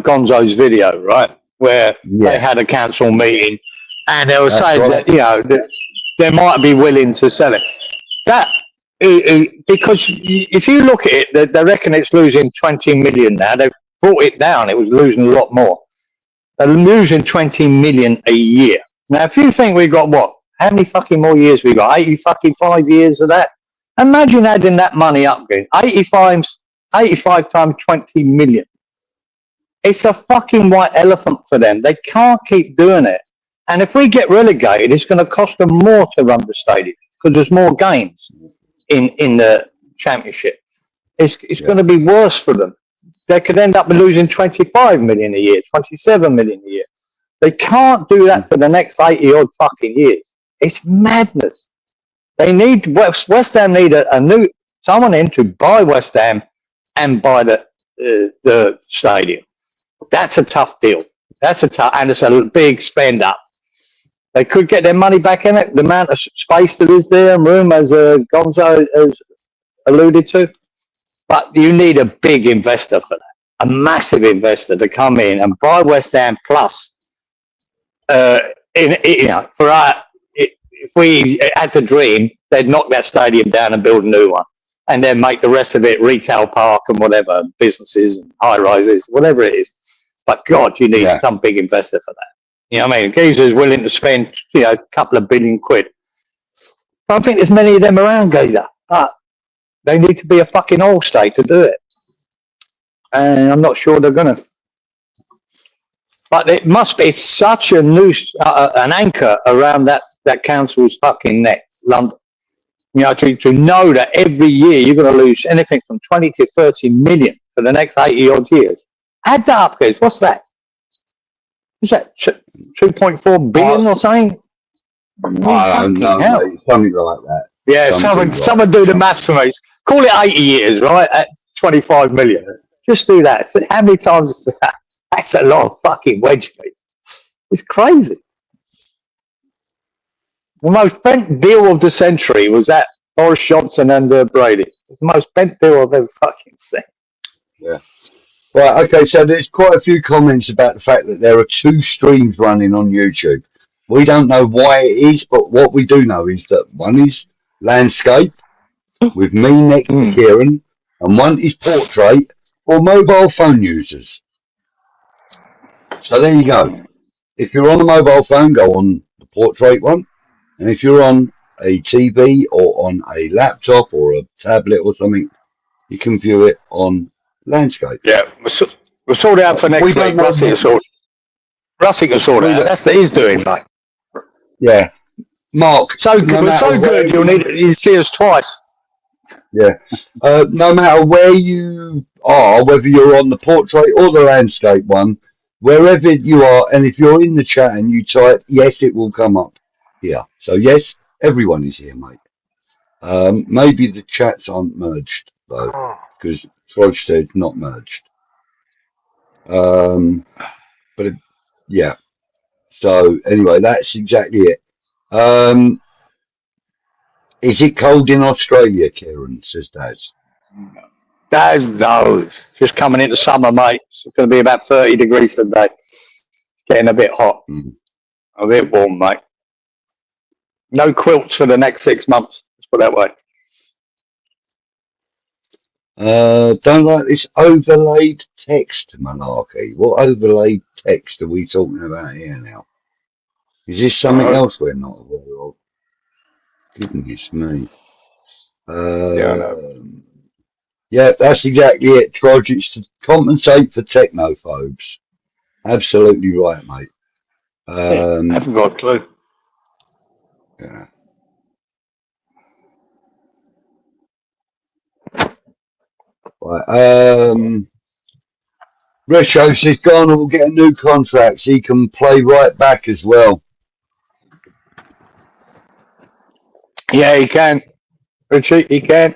Speaker 2: Gonzo's video, right, where they
Speaker 1: yeah,
Speaker 2: had a council meeting, and they were
Speaker 1: that's
Speaker 2: saying
Speaker 1: right.
Speaker 2: that that they might be willing to sell it. That because if you look at it, they reckon it's losing 20 million now. They've brought it down; it was losing a lot more. They're losing 20 million a year. Now, if you think we've got what? How many fucking more years we got? 85 years of that. Imagine adding that money up again. 85 times 20 million. It's a fucking white elephant for them. They can't keep doing it. And if we get relegated, it's going to cost them more to run the stadium because there's more games in the championship. It's
Speaker 1: Yeah.
Speaker 2: going to be worse for them. They could end up losing 25 million a year, 27 million a year. They can't do that for the next 80 odd fucking years. It's madness. They need West Ham need a new someone in to buy West Ham and buy the stadium. That's a tough deal. And it's a big spend up. They could get their money back in it. The amount of space that is there and room, as Gonzo has alluded to. But you need a big investor for that, a massive investor to come in and buy West Ham plus. For our, if we had the dream, they'd knock that stadium down and build a new one, and then make the rest of it retail park and whatever, businesses and high rises, whatever it is. But God, you need some big investor for that. You know what I mean? Geezer's willing to spend a couple of billion quid. I don't think there's many of them around, Geezer, but they need to be a fucking oil state to do it. And I'm not sure they're going to. But it must be such a noose, an anchor around that council's fucking neck, London. You know, to know that every year you're going to lose anything from 20 to 30 million for the next 80 odd years. Add that up, guys. What's that? Is that 2.4 billion or something?
Speaker 1: I don't know, mate. Something like that.
Speaker 2: Yeah, someone do the maths for me. Call it 80 years, right? At 25 million. Just do that. How many times is that? That's a lot of fucking wedge, guys. It's crazy. The most bent deal of the century was that Boris Johnson and Brady. It's the most bent deal I've ever fucking seen.
Speaker 1: Yeah. Right, okay, so there's quite a few comments about the fact that there are two streams running on YouTube. We don't know why it is, but what we do know is that one is landscape with me next to Kieran, and one is portrait for mobile phone users. So there you go. If you're on a mobile phone, go on the portrait one, and if you're on a TV or on a laptop or a tablet or something, you can view it on landscape.
Speaker 2: Yeah, we'll sort it out for
Speaker 1: We
Speaker 2: next
Speaker 1: don't
Speaker 2: week.
Speaker 1: know.
Speaker 2: Rusty can sort it out. That's what he's doing, mate.
Speaker 1: Yeah, Mark.
Speaker 2: So
Speaker 1: No
Speaker 2: we're
Speaker 1: matter
Speaker 2: so good, you see us twice.
Speaker 1: Yeah. No matter where you are, whether you're on the portrait or the landscape one, wherever you are, and if you're in the chat and you type yes, it will come up here. So yes, everyone is here, mate. Maybe the chats aren't merged though, because Troj said not merged. But yeah. So anyway, that's exactly it. Is it cold in Australia, Kieran? Says Daz.
Speaker 2: No, just coming into summer, mate. It's going to be about 30 degrees today. It's getting a bit hot, a bit warm, mate. No quilts for the next 6 months. Let's put it that way.
Speaker 1: Don't like this overlaid text malarkey. What overlaid text are we talking about here now? Is this something else we're not aware of? Goodness me. Yeah, that's exactly it, Troj. It's to compensate for technophobes. Absolutely right, mate.
Speaker 2: I haven't got a clue.
Speaker 1: Yeah. Right. Retro says Garner will get a new contract so he can play right back as well.
Speaker 2: Yeah, he can. Richie, he can.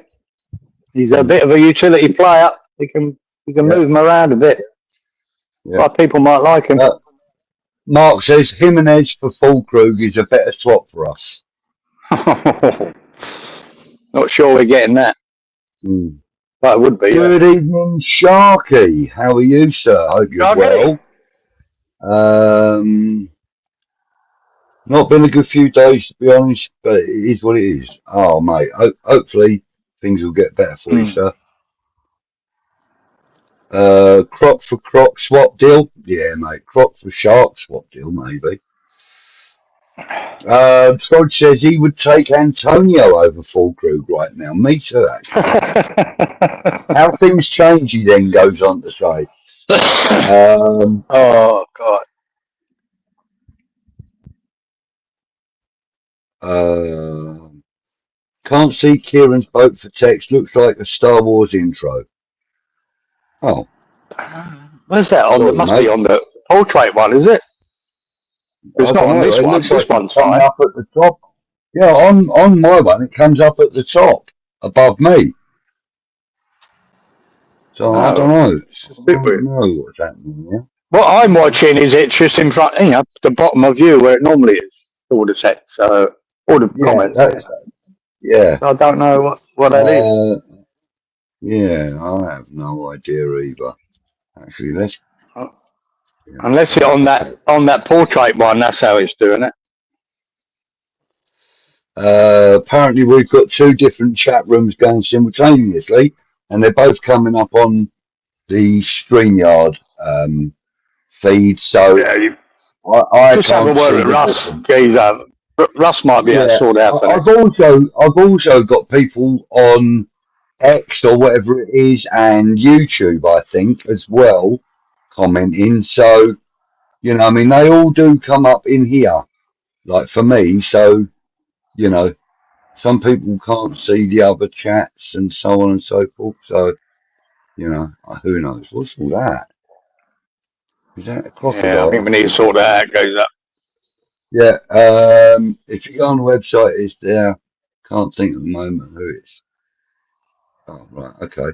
Speaker 2: He's a bit of a utility player. He can move him around a bit.
Speaker 1: Yeah.
Speaker 2: Like people might like him.
Speaker 1: Mark says Jimenez for Fulkrug is a better swap for us.
Speaker 2: Not sure we're getting that. But it would be.
Speaker 1: Good evening, Sharky. How are you, sir? Hope you're well. Not been a good few days, to be honest, but it is what it is. Oh, mate. Hopefully things will get better for you, sir. Croc for croc swap deal? Yeah, mate. Croc for shark swap deal, maybe. Todd says he would take Antonio over Fulkrug right now. Me too, actually. How things change, he then goes on to say.
Speaker 2: Oh, God.
Speaker 1: Can't see Kieran's boat for text. Looks like a Star Wars intro. Oh.
Speaker 2: Where's that on? It must be on the portrait one, is it? It's not on this one. This one's fine.
Speaker 1: Up at the top. Yeah, on my one, it comes up at the top, above me. So I don't know.
Speaker 2: It's a bit weird.
Speaker 1: I don't know what's happening here.
Speaker 2: What I'm watching is it just in front, the bottom of you where it normally is. All the text, all the comments.
Speaker 1: Yeah.
Speaker 2: I don't know what that is.
Speaker 1: Yeah, I have no idea either. Actually,
Speaker 2: unless it's on that portrait one, that's how it's doing it.
Speaker 1: Apparently, we've got two different chat rooms going simultaneously, and they're both coming up on the StreamYard feed. So
Speaker 2: yeah,
Speaker 1: I
Speaker 2: just have a word with Russ. Russ might be able to sort out for
Speaker 1: I've also got people on X or whatever it is and YouTube, I think, as well, commenting. So, I mean, they all do come up in here, like for me. So, some people can't see the other chats and so on and so forth. So, who knows? What's all that? Is that a crocodile?
Speaker 2: Yeah, I think we need to sort that out. It goes up.
Speaker 1: Yeah. If you go on the website, it's there. Can't think at the moment who it's. Oh, right. Okay.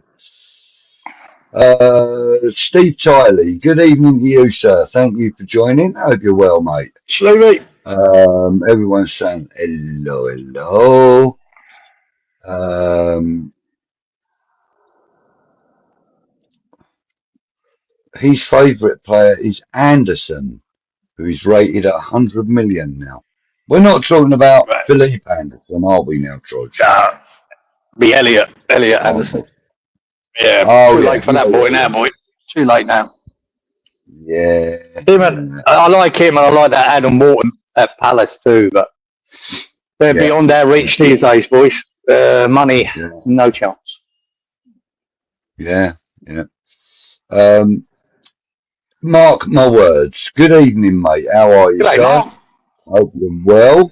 Speaker 1: Steve Tiley, good evening to you, sir. Thank you for joining. I hope you're well, mate.
Speaker 2: Slowly.
Speaker 1: Everyone's saying hello. his favourite player is Anderson, who's rated at 100 million now. We're not talking about
Speaker 2: Right.
Speaker 1: Philippe Anderson, are we now, George?
Speaker 2: Be Elliot Anderson. Yeah,
Speaker 1: Oh,
Speaker 2: too
Speaker 1: yeah.
Speaker 2: late for that boy now, boy. Too late now.
Speaker 1: Yeah.
Speaker 2: Him and, I like him, and I like that Adam Morton at Palace too, but they're beyond our reach these days, boys. Money, no chance.
Speaker 1: Yeah. Mark my words. Good evening, mate. How are you,
Speaker 2: G'day,
Speaker 1: sir?
Speaker 2: Mark.
Speaker 1: Hope you're well.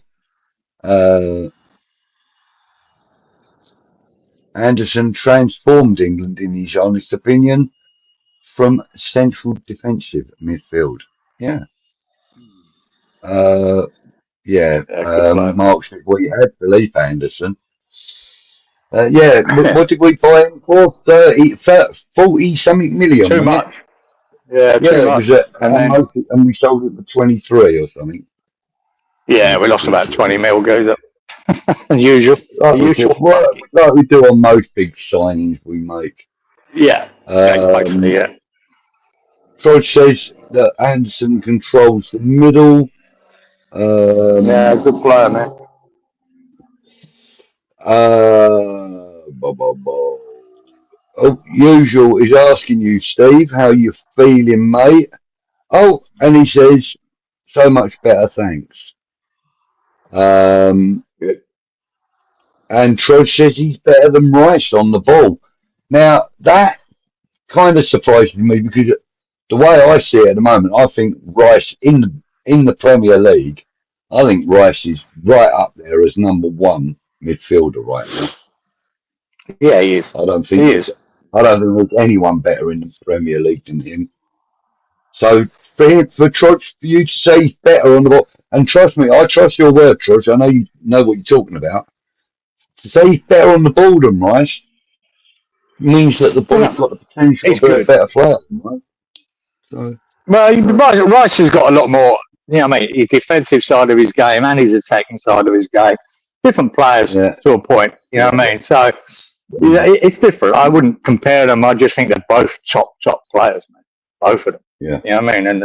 Speaker 1: Anderson transformed England, in his honest opinion, from central defensive midfield. Yeah. Mark said we had Philippe Anderson. What did we buy him for? 40 something million.
Speaker 2: Too much. Yeah, too
Speaker 1: it
Speaker 2: much.
Speaker 1: was and we sold it for 23 or something.
Speaker 2: Yeah, we lost about 20 mil, goes up. As usual.
Speaker 1: Like we do on most big signings we make.
Speaker 2: Yeah, basically, yeah.
Speaker 1: George says that Anderson controls the middle.
Speaker 2: Yeah, good player, man.
Speaker 1: Usual is asking you, Steve, how you feeling, mate? Oh, and he says, so much better, thanks. And Troy says he's better than Rice on the ball. Now, that kind of surprises me because the way I see it at the moment, I think Rice in the Premier League, I think Rice is right up there as number one midfielder right now.
Speaker 2: Yeah, he is.
Speaker 1: I don't think there's anyone better in the Premier League than him. So for you to say he's better on the ball, and trust me, I trust your word, Troy. I know you know what you're talking about. To say he's better on the ball than Rice means that the boy's got the potential to be a better player, right? So,
Speaker 2: Rice has got a lot more, his defensive side of his game and his attacking side of his game. Different players to a point, you know what I mean? So, it's different. I wouldn't compare them. I just think they're both top players, man. Both of them.
Speaker 1: Yeah.
Speaker 2: You know what I mean? And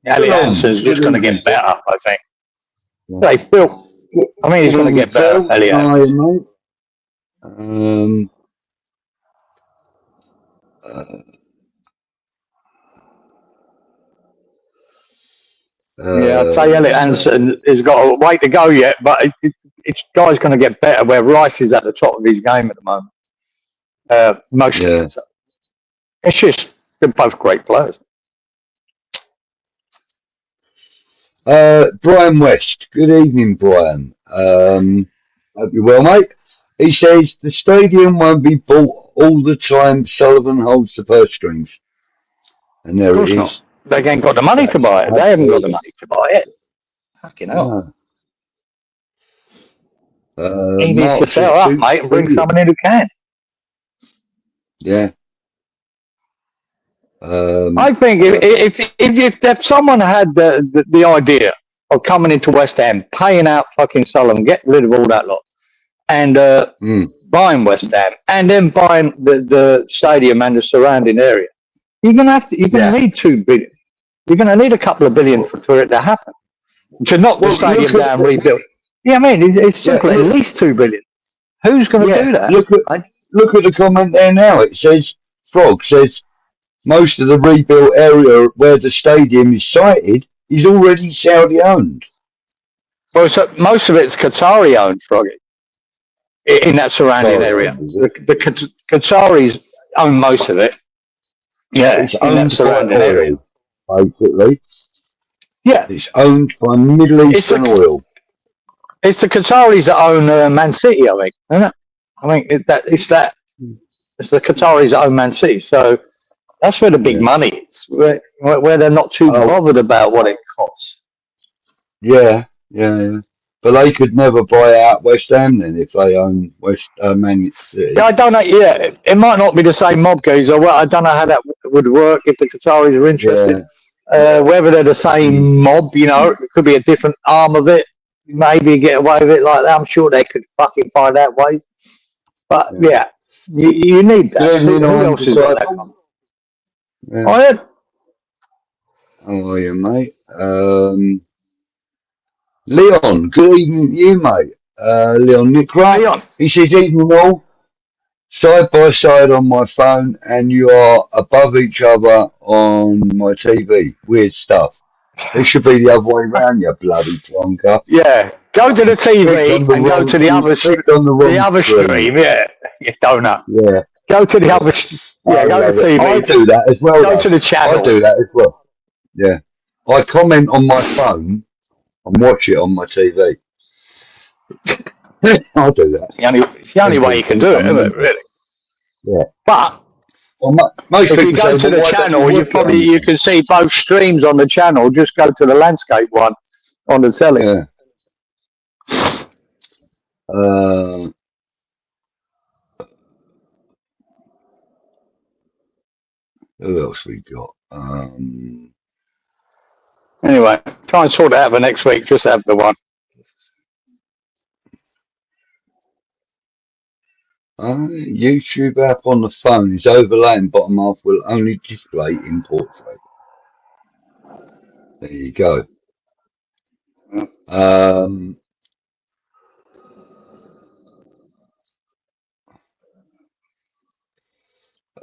Speaker 2: Ali Anderson's just going to get better, I think. Yeah. He's going to get better, Ali Anderson. I'd say Elliot Anderson has got a way to go yet, but it's guy's going to get better. Where Rice is at the top of his game at the moment, mostly. So it's just they're both great players.
Speaker 1: Brian West, good evening, Brian. Hope you're well, mate. He says the stadium won't be bought all the time. Sullivan holds the purse strings, and there it is.
Speaker 2: Not. They ain't got the money to buy it. They haven't got the money to buy it. Fucking hell. He needs to sell up, mate, and bring someone in who can.
Speaker 1: Yeah.
Speaker 2: I think if someone had the idea of coming into West Ham, paying out fucking Sullivan, getting rid of all that lot, and buying West Ham, and then buying the stadium and the surrounding area, you're gonna need 2 billion. You're gonna need a couple of billion for it to happen. To knock the stadium down and rebuild. Yeah, I mean it's simple. At least 2 billion. Who's gonna do that?
Speaker 1: Look at the comment there now. It says Frog says most of the rebuilt area where the stadium is sited is already Saudi owned.
Speaker 2: Well, so most of it's Qatari owned, Froggy, in that surrounding area. The Qataris own most of it. Yeah,
Speaker 1: it's in that surrounding area. Basically.
Speaker 2: Yeah.
Speaker 1: It's owned by Middle Eastern oil.
Speaker 2: It's the Qataris that own Man City, I think, isn't it? I mean, it's the Qataris that own Man City. So that's where the big money is, where they're not too bothered about what it costs.
Speaker 1: Yeah. But they could never buy out West Ham then if they own Man City.
Speaker 2: Yeah, I don't know. Yeah, it might not be the same mob guys, or I don't know how that would work if the Qataris are interested. Whether they're the same mob, it could be a different arm of it. Maybe get away with it like that. I'm sure they could fucking find out ways. But you need that. Who else has got that?
Speaker 1: How are you, mate? Leon, good evening to you, mate. Leon Nickra.
Speaker 2: Leon.
Speaker 1: He says, evening all, side by side on my phone, and you are above each other on my TV. Weird stuff. It should be the other way round, you bloody plonker.
Speaker 2: Yeah, go to the TV and go to the other
Speaker 1: clicked on the wrong screen.
Speaker 2: stream. Yeah, you donut.
Speaker 1: Yeah.
Speaker 2: Go to the other. Yeah, go to TV.
Speaker 1: I do that as well.
Speaker 2: Go to the channel.
Speaker 1: I do that as well. Yeah. I comment on my phone and watch it on my TV. I'll do that.
Speaker 2: It's the only way you can do it, isn't it? Really.
Speaker 1: Yeah.
Speaker 2: But
Speaker 1: well, most
Speaker 2: if you go to the channel, you can see both streams on the channel. Just go to the landscape one on the telly.
Speaker 1: Yeah. Who else we got?
Speaker 2: Anyway, try and sort it out for next week. Just have the one.
Speaker 1: YouTube app on the phone is overlaying bottom half will only display in portrait. There you go.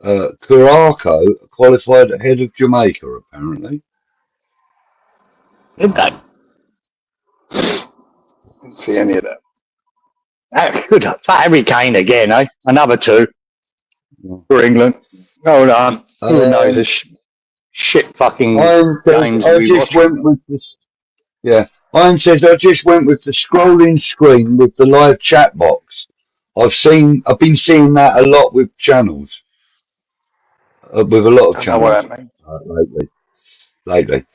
Speaker 1: 𝗪𝗟𝗗𝗏 qualified ahead of Jamaica, apparently.
Speaker 2: Did they? Didn't see any of that. Good luck for Harry Kane again, eh? Another 2 for England. Hold on. Who knows the shit fucking games we watch.
Speaker 1: Yeah. Ian says, I just went with the scrolling screen with the live chat box. I've been seeing that a lot with channels. With a lot of channels lately.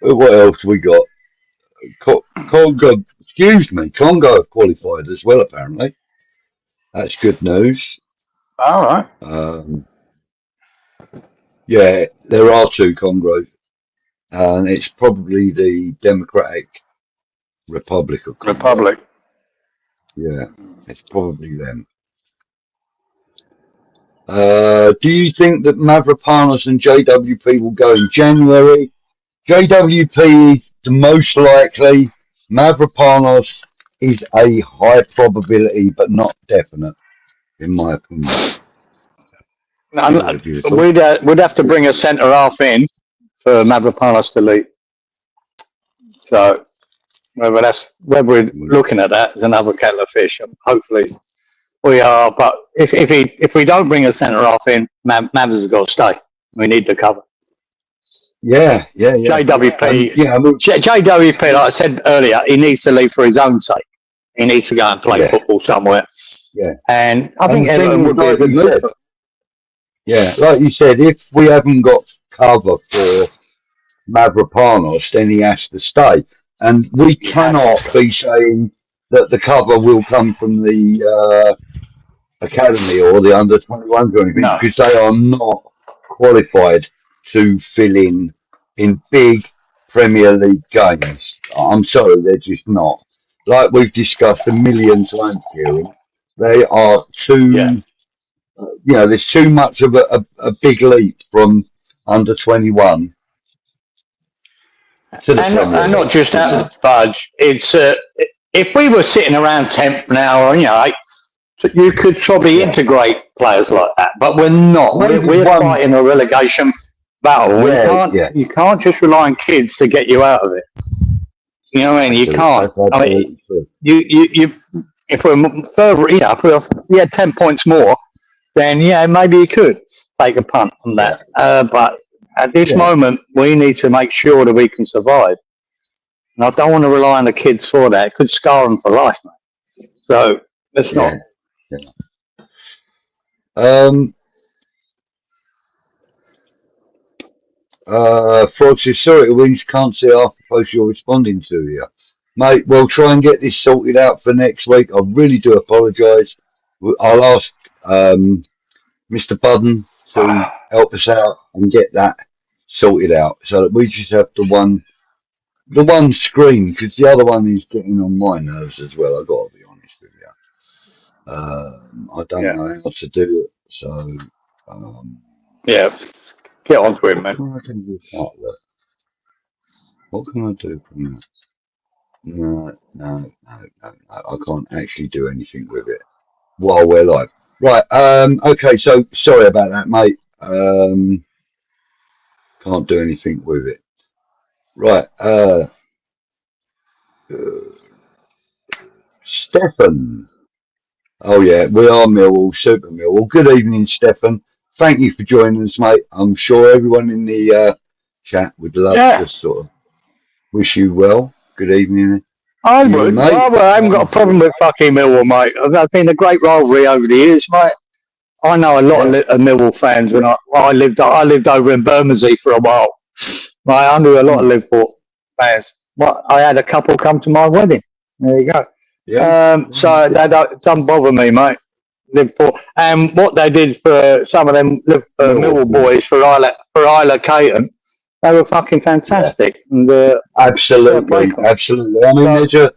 Speaker 1: What else we got? Congo have qualified as well, apparently. That's good news.
Speaker 2: All right.
Speaker 1: Yeah, there are 2 Congos, and it's probably the Democratic Republic of Congo. Yeah, it's probably them. Do you think that Mavropanos and JWP will go in January? JWP is the most likely. Mavropanos is a high probability, but not definite, in my opinion.
Speaker 2: We'd have to bring a centre half in for Mavropanos to lead. So whether we're looking at that is another kettle of fish. Hopefully we are, but if we don't bring a centre half in, Mavs has got to stay. We need the cover.
Speaker 1: Yeah.
Speaker 2: JWP, JWP, like I said earlier, he needs to leave for his own sake. He needs to go and play football somewhere.
Speaker 1: Yeah.
Speaker 2: And I think Everton would be a good move.
Speaker 1: Yeah, like you said, if we haven't got cover for Mavropanos, then he has to stay. And we cannot be saying that the cover will come from the academy or the under-21s or anything, because they are not qualified to fill in big Premier League games. I'm sorry, they're just not. Like we've discussed a million times here, they are too... there's too much of a big leap from under-21 to the Premier League.
Speaker 2: And not just that, Budge. It's if we were sitting around 10th now, or you could probably integrate players like that, but we're not. We're fighting a relegation battle. You can't just rely on kids to get you out of it. You know what I mean? You can't. I mean, if we're further, if we had 10 points more, then maybe you could take a punt on that. But at this moment, we need to make sure that we can survive. And I don't want to rely on the kids for that. It could scar them for life, mate. So let's not.
Speaker 1: Frog says, sorry, we can't see after post you're responding to here. Mate, we'll try and get this sorted out for next week. I really do apologise. I'll ask Mr. Budden to help us out and get that sorted out so that we just have the one screen, because the other one is getting on my nerves as well, I've got to be honest with you. I don't know how to do it, so
Speaker 2: get on to it,
Speaker 1: what
Speaker 2: man.
Speaker 1: can I do with that? Look? What can I do from that? No, I can't actually do anything with it while we're live. Right, okay, so sorry about that, mate. Can't do anything with it. Right, Stefan. Oh yeah, we are Millwall, Super Millwall. Good evening, Stefan. Thank you for joining us, mate. I'm sure everyone in the chat would love to sort of wish you well. Good evening.
Speaker 2: I would. I haven't got a problem with fucking Millwall, mate. I've been a great rivalry over the years, mate. I know a lot of Millwall fans. When I lived over in Bermondsey for a while. Right, I knew a lot of Liverpool fans. I had a couple come to my wedding. There you go. So that doesn't bother me, mate. Liverpool, and what they did for some of them Millwall boys for 𝗓𝗏𝗏𝗧𝗏𝗏, they were fucking fantastic. And,
Speaker 1: absolutely. I mean, there's a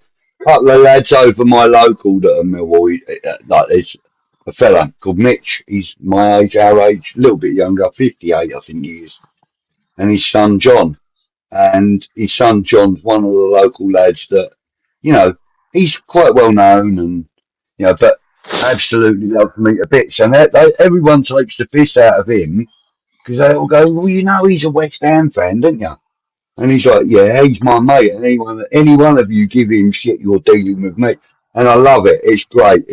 Speaker 1: couple of lads over my local that are Millwall. Like there's a fella called Mitch. He's my age, our age, a little bit younger, 58, I think he is, and his son John. And his son John's one of the local lads that, you know, he's quite well known, and you know, but absolutely love me to bits. And everyone takes the piss out of him because they all go, well, you know, he's a West Ham fan, don't you? And he's like, yeah, he's my mate. And any one of you give him shit, you're dealing with me. And I love it. It's great.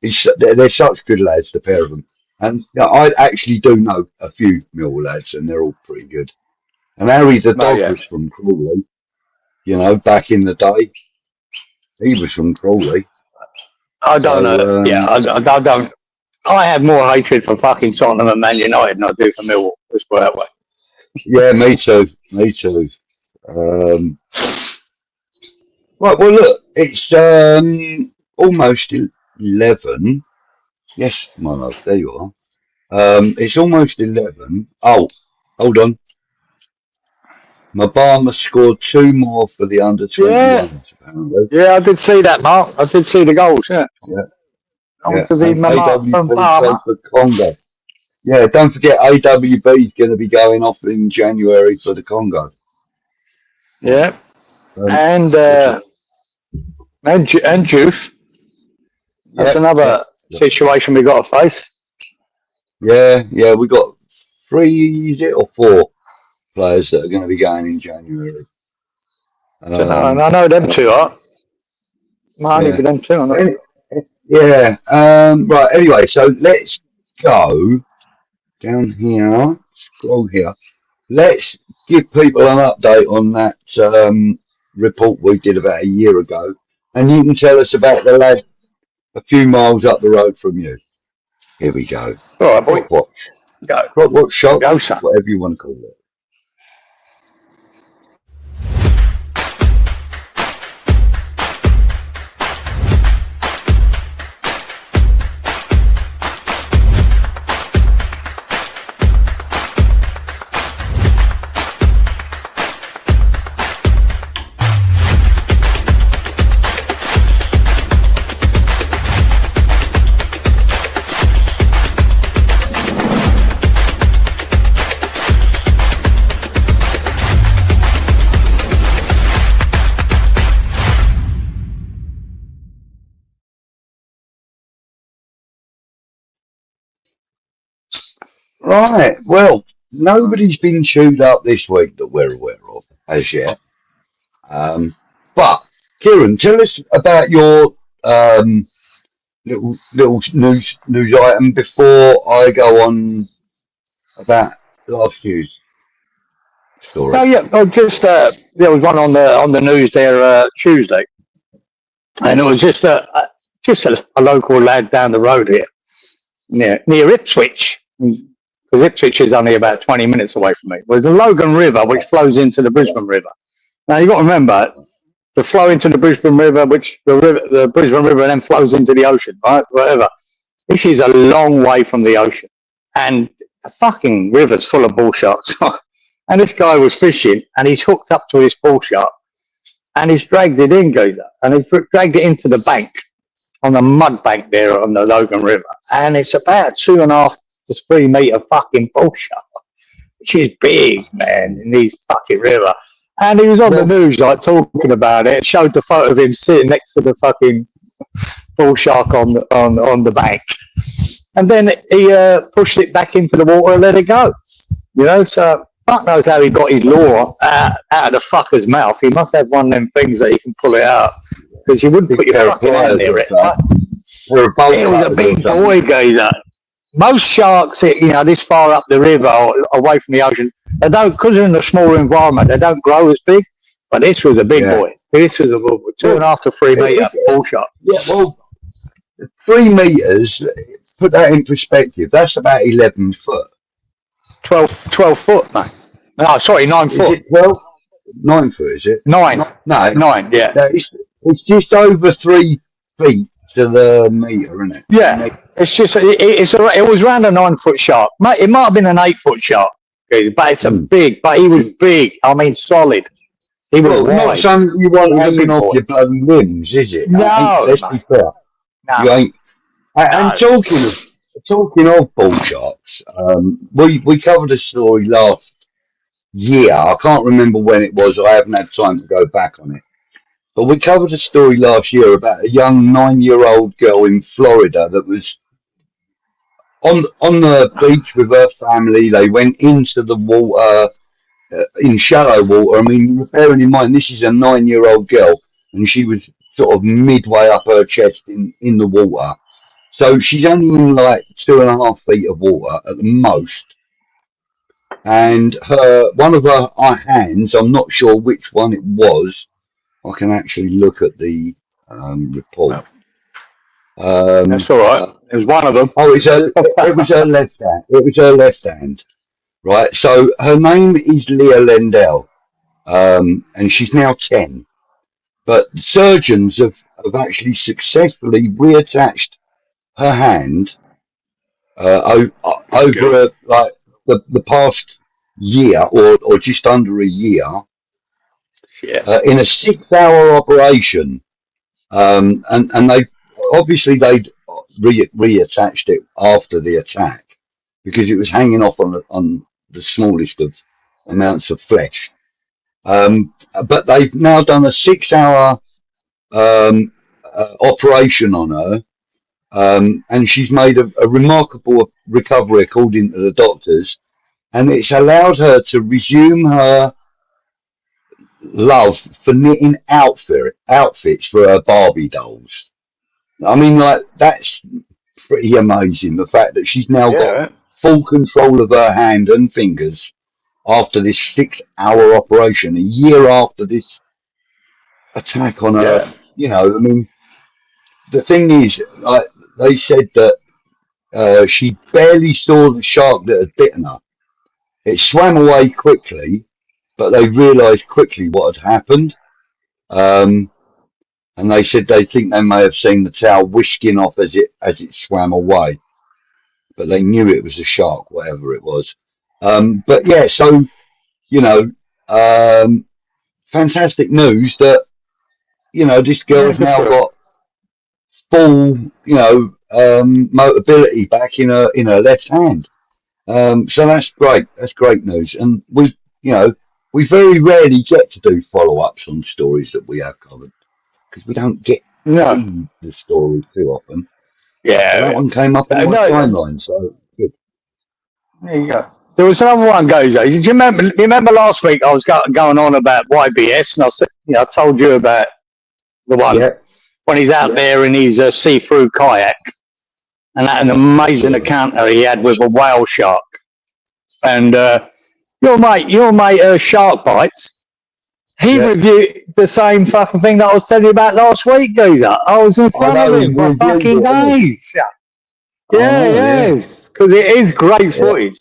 Speaker 1: They're such good lads, the pair of them. And you know, I actually do know a few Millwall lads, and they're all pretty good. And Harry the dog was from Crawley, you know, back in the day. He was from Crawley.
Speaker 2: I don't know. I don't. I have more hatred for fucking Tottenham and Man United than I do for Millwall. Let's put it that way.
Speaker 1: Yeah, me too. Right, well, look, it's almost 11. Yes, my love, there you are. It's almost 11. Oh, hold on. Mabama scored 2 more for the under-21s, apparently.
Speaker 2: Yeah, I did see that, Mark. I did see the goals,
Speaker 1: Yeah.
Speaker 2: To the
Speaker 1: AWB for Congo. Yeah, don't forget AWB is going to be going off in January for the Congo.
Speaker 2: Yeah. And Juice. That's another situation we got to face.
Speaker 1: Yeah, we got 3 or 4 players that are going to be going in January.
Speaker 2: I know them two are. Them two.
Speaker 1: Right. Anyway, so let's go down here. Scroll here. Let's give people an update on that report we did about a year ago, and you can tell us about the lad a few miles up the road from you. Here we go.
Speaker 2: All right, boy.
Speaker 1: Crop watch shop, whatever you want to call it. Right, well, nobody's been chewed up this week that we're aware of as yet. But Kieran, tell us about your little news item before I go on about last year's story.
Speaker 2: Oh yeah, there was one on the news there Tuesday, and it was just a local lad down the road here, near Ipswich. Because Ipswich is only about 20 minutes away from me. Well, the Logan River, which flows into the Brisbane River. Now, you've got to remember, to flow into the Brisbane River, which the Brisbane River then flows into the ocean, right? Whatever. This is a long way from the ocean. And the fucking river's full of bull sharks. And this guy was fishing, and he's hooked up to his bull shark, and he's dragged it in, Geezer, and he's dragged it into the bank on the mud bank there on the Logan River, and it's about 2.5 to 3 metre fucking bull shark, which is big, man, in these fucking river. And he was on the news, like, talking about it. Showed the photo of him sitting next to the fucking bull shark on the bank. And then he pushed it back into the water and let it go. You know, so fuck knows how he got his lure out of the fucker's mouth. He must have one of them things that he can pull it out. Because you wouldn't put your fucking hand near it. It was a big boy, geezer. Most sharks, you know, this far up the river or away from the ocean, they don't, because they're in a smaller environment, they don't grow as big. But this was a big boy. This was a 2.5 to 3 metre bull shark.
Speaker 1: Yeah, well, 3 metres, put that in perspective, that's about 11 foot.
Speaker 2: 12 foot, mate. No, sorry, 9 foot.
Speaker 1: Is it 12? 9 foot, is it?
Speaker 2: 9.
Speaker 1: No.
Speaker 2: 9, yeah.
Speaker 1: No, it's just over 3 feet to the metre, isn't it?
Speaker 2: Yeah. It's just, it was around a 9 foot shark. It might have been an 8 foot shark, but it's a big, but he was big. I mean, solid. He was wide.
Speaker 1: Not something you want hanging off your bloody limbs, is it?
Speaker 2: No.
Speaker 1: Let's be fair.
Speaker 2: No.
Speaker 1: You ain't. And talking of bull sharks, we covered a story last year. I can't remember when it was. I haven't had time to go back on it. But we covered a story last year about a young 9-year-old girl in Florida that was on the beach with her family. They went into the water, in shallow water. I mean, bearing in mind, this is a 9-year-old girl, and she was sort of midway up her chest in the water. So she's only in like 2.5 feet of water at the most. And one of her hands, I'm not sure which one it was. I can actually look at the report.
Speaker 2: That's all right. It was one of them.
Speaker 1: Oh, it was her left hand. It was her left hand. Right. So her name is Leah Lendell, and she's now 10. But surgeons have actually successfully reattached her hand over like the past year or just under a year.
Speaker 2: Yeah.
Speaker 1: In a 6-hour operation, and they'd reattached it after the attack because it was hanging off on the smallest of amounts of flesh. But they've now done a 6-hour operation on her, and she's made a remarkable recovery according to the doctors, and it's allowed her to resume her love for knitting outfits for her Barbie dolls. I mean, like, that's pretty amazing, the fact that she's now got full control of her hand and fingers after this 6-hour operation, a year after this attack on her. You know, I mean, the thing is, like, they said that she barely saw the shark that had bitten her. It swam away quickly, but they realised quickly what had happened. And they said they think they may have seen the tail whisking off as it swam away. But they knew it was a shark, whatever it was. But yeah, so, you know, fantastic news that, you know, this girl has now got full, you know, mobility back in her left hand. So that's great. That's great news. And we very rarely get to do follow-ups on stories that we have covered because we don't get the stories too often.
Speaker 2: Yeah,
Speaker 1: so that one came up on my timeline. So good.
Speaker 2: There you go. There was another one, goes. Do you remember last week I was going on about YBS, and I said, I told you about the one when he's out there in his see-through kayak, and that an amazing encounter he had with a whale shark. And your mate, Shark Bites, he reviewed the same fucking thing that I was telling you about last week, geezer. I was in front of him for fucking days. Yes, because it is great footage.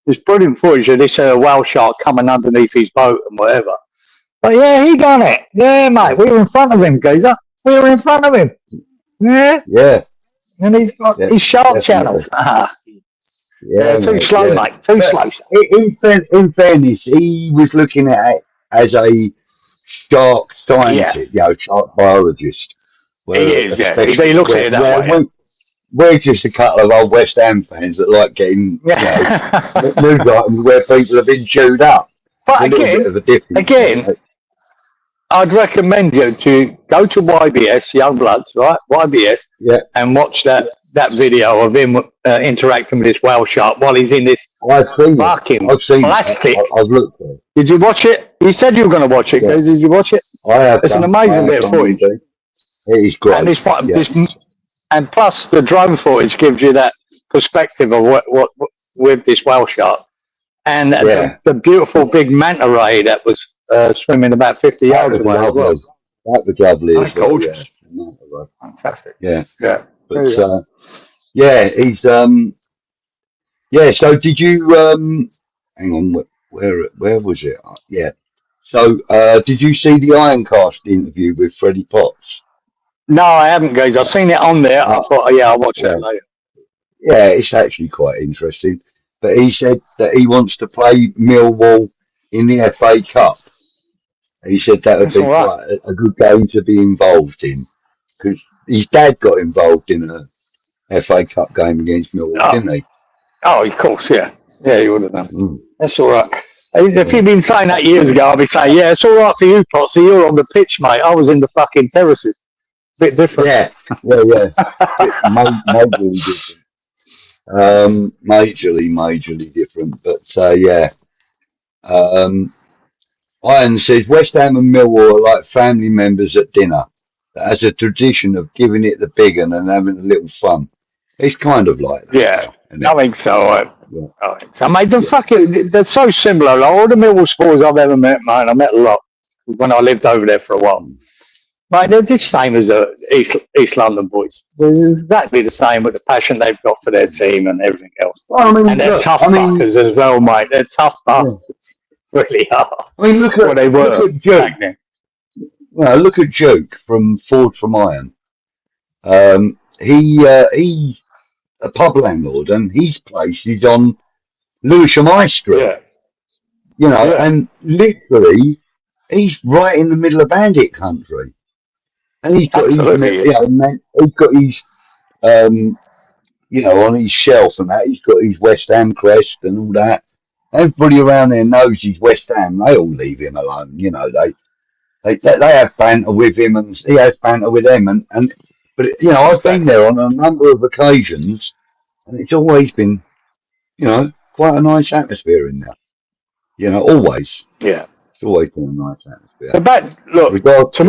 Speaker 2: It's brilliant footage of this whale shark coming underneath his boat and whatever. But yeah, he done it. Yeah, mate, we were in front of him, geezer. We were in front of him. Yeah.
Speaker 1: Yeah.
Speaker 2: And he's got his shark channels. Too slow, mate. Too slow.
Speaker 1: In fairness, he was looking at it as a shark scientist, shark biologist, Where
Speaker 2: He is, yeah.
Speaker 1: especially
Speaker 2: He looks at it that way. Yeah.
Speaker 1: We're just a couple of old West Ham fans that like getting, news items where people have been chewed up.
Speaker 2: But
Speaker 1: It's a little bit of a difference.
Speaker 2: I'd recommend you to go to YBS, Young Bloods, right? YBS, and watch that video of him interacting with this whale shark while he's in this fucking plastic.
Speaker 1: I've looked at it.
Speaker 2: Did you watch it? You said you were going to watch it. Yeah. Did you watch it?
Speaker 1: I have.
Speaker 2: It's an amazing bit of footage.
Speaker 1: It is great.
Speaker 2: And plus, the drone footage gives you that perspective of what with this whale shark. And the beautiful big manta ray that was swimming about 50 yards away as well.
Speaker 1: That was lovely as well.
Speaker 2: Gorgeous.
Speaker 1: Yeah.
Speaker 2: Fantastic.
Speaker 1: Yeah.
Speaker 2: Yeah.
Speaker 1: But, he's so did you hang on, where was it? Yeah. So did you see the Ironcast interview with Freddie Potts?
Speaker 2: No, I haven't, guys. I've seen it on there. I thought, I'll watch that later.
Speaker 1: Yeah, it's actually quite interesting. But he said that he wants to play Millwall in the FA Cup. He said that would be quite a good game to be involved in, because his dad got involved in a FA Cup game against Millwall, didn't he?
Speaker 2: Oh, of course, yeah. Yeah, he would have done. That's all right. If you'd been saying that years ago, I'd be saying, yeah, it's all right for you, Potsy. You're on the pitch, mate. I was in the fucking terraces. Bit different.
Speaker 1: Yeah. Majorly different. Majorly different. But Iron says West Ham and Millwall are like family members at dinner. That has a tradition of giving it the big one and having a little fun. It's kind of like that.
Speaker 2: Yeah, I think so. I made them they're so similar. Like all the Millwall supporters I've ever met, mate. I met a lot when I lived over there for a while. Mate, they're the same as East London boys. They're exactly the same with the passion they've got for their team and everything else.
Speaker 1: Well,
Speaker 2: and they're tough fuckers as well, mate. They're tough bastards. Really are.
Speaker 1: I mean, look at
Speaker 2: what they were back then.
Speaker 1: Well, look at Duke from Forward from Iron. He's a pub landlord, and his place is on Lewisham High Street. Yeah. And literally, he's right in the middle of Bandit country. And he's got his on his shelf and that, he's got his West Ham crest and all that. Everybody around there knows he's West Ham. They all leave him alone. They have banter with him, and he has banter with them. But I've been there on a number of occasions, and it's always been, quite a nice atmosphere in there. Always. Yeah. It's always been a nice atmosphere.
Speaker 2: But look, to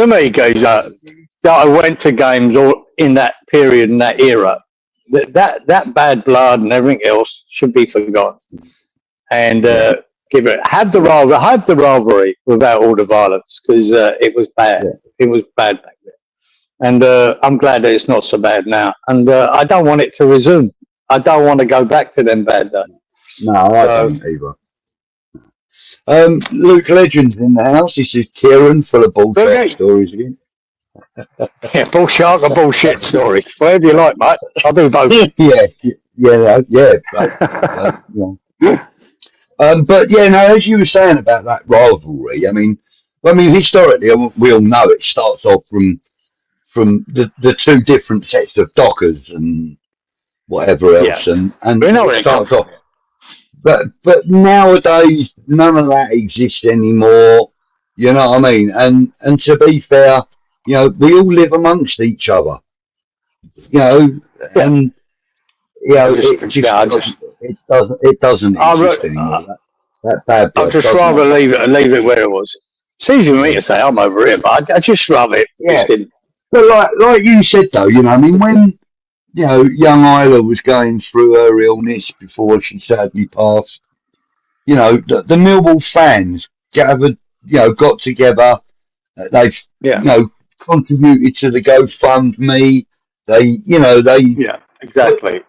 Speaker 2: me, guys, I went to games all in that period and that era. That bad blood and everything else should be forgotten. And have the rivalry without all the violence, because it was bad. It was bad back then, and I'm glad that it's not so bad now. And I don't want it to resume. I don't want to go back to them bad days.
Speaker 1: No, I don't either. Luke Legend's in the house. This is Kieran, full of bullshit stories again.
Speaker 2: Yeah, bull shark or bullshit stories. Whatever you like, mate. I'll do both.
Speaker 1: But as you were saying about that rivalry, I mean, historically, we all know it starts off from the two different sets of dockers and whatever else, and
Speaker 2: we know
Speaker 1: it starts off. But nowadays, none of that exists anymore. You know what I mean? And to be fair, we all live amongst each other. It doesn't exist anymore. That bad blood.
Speaker 2: I'd just rather leave it where it was. It's easy for me to say I'm over it, but I just rather it.
Speaker 1: Yeah. But like you said though, when young Isla was going through her illness before she sadly passed, the Millwall fans gathered, got together. They've contributed to the GoFundMe.
Speaker 2: Exactly.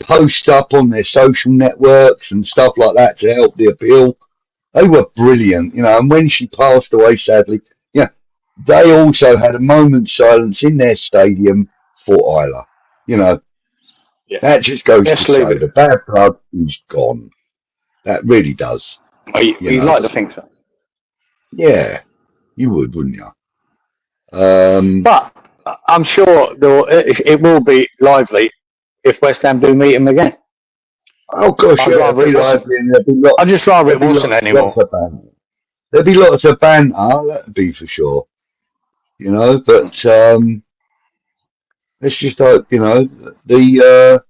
Speaker 1: Post up on their social networks and stuff like that to help the appeal. They were brilliant, and when she passed away sadly, they also had a moment's silence in their stadium for Isla. That just goes to show the bad blood is gone. That really does.
Speaker 2: You'd like to think so.
Speaker 1: Yeah, you would, wouldn't you?
Speaker 2: But I'm sure it will be lively if West Ham do meet him again.
Speaker 1: Oh gosh, yeah, it'll be lively, and
Speaker 2: I'd just rather it wasn't anymore.
Speaker 1: There'll be lots of banter, that'd be for sure. You know, but let's just hope, you know, that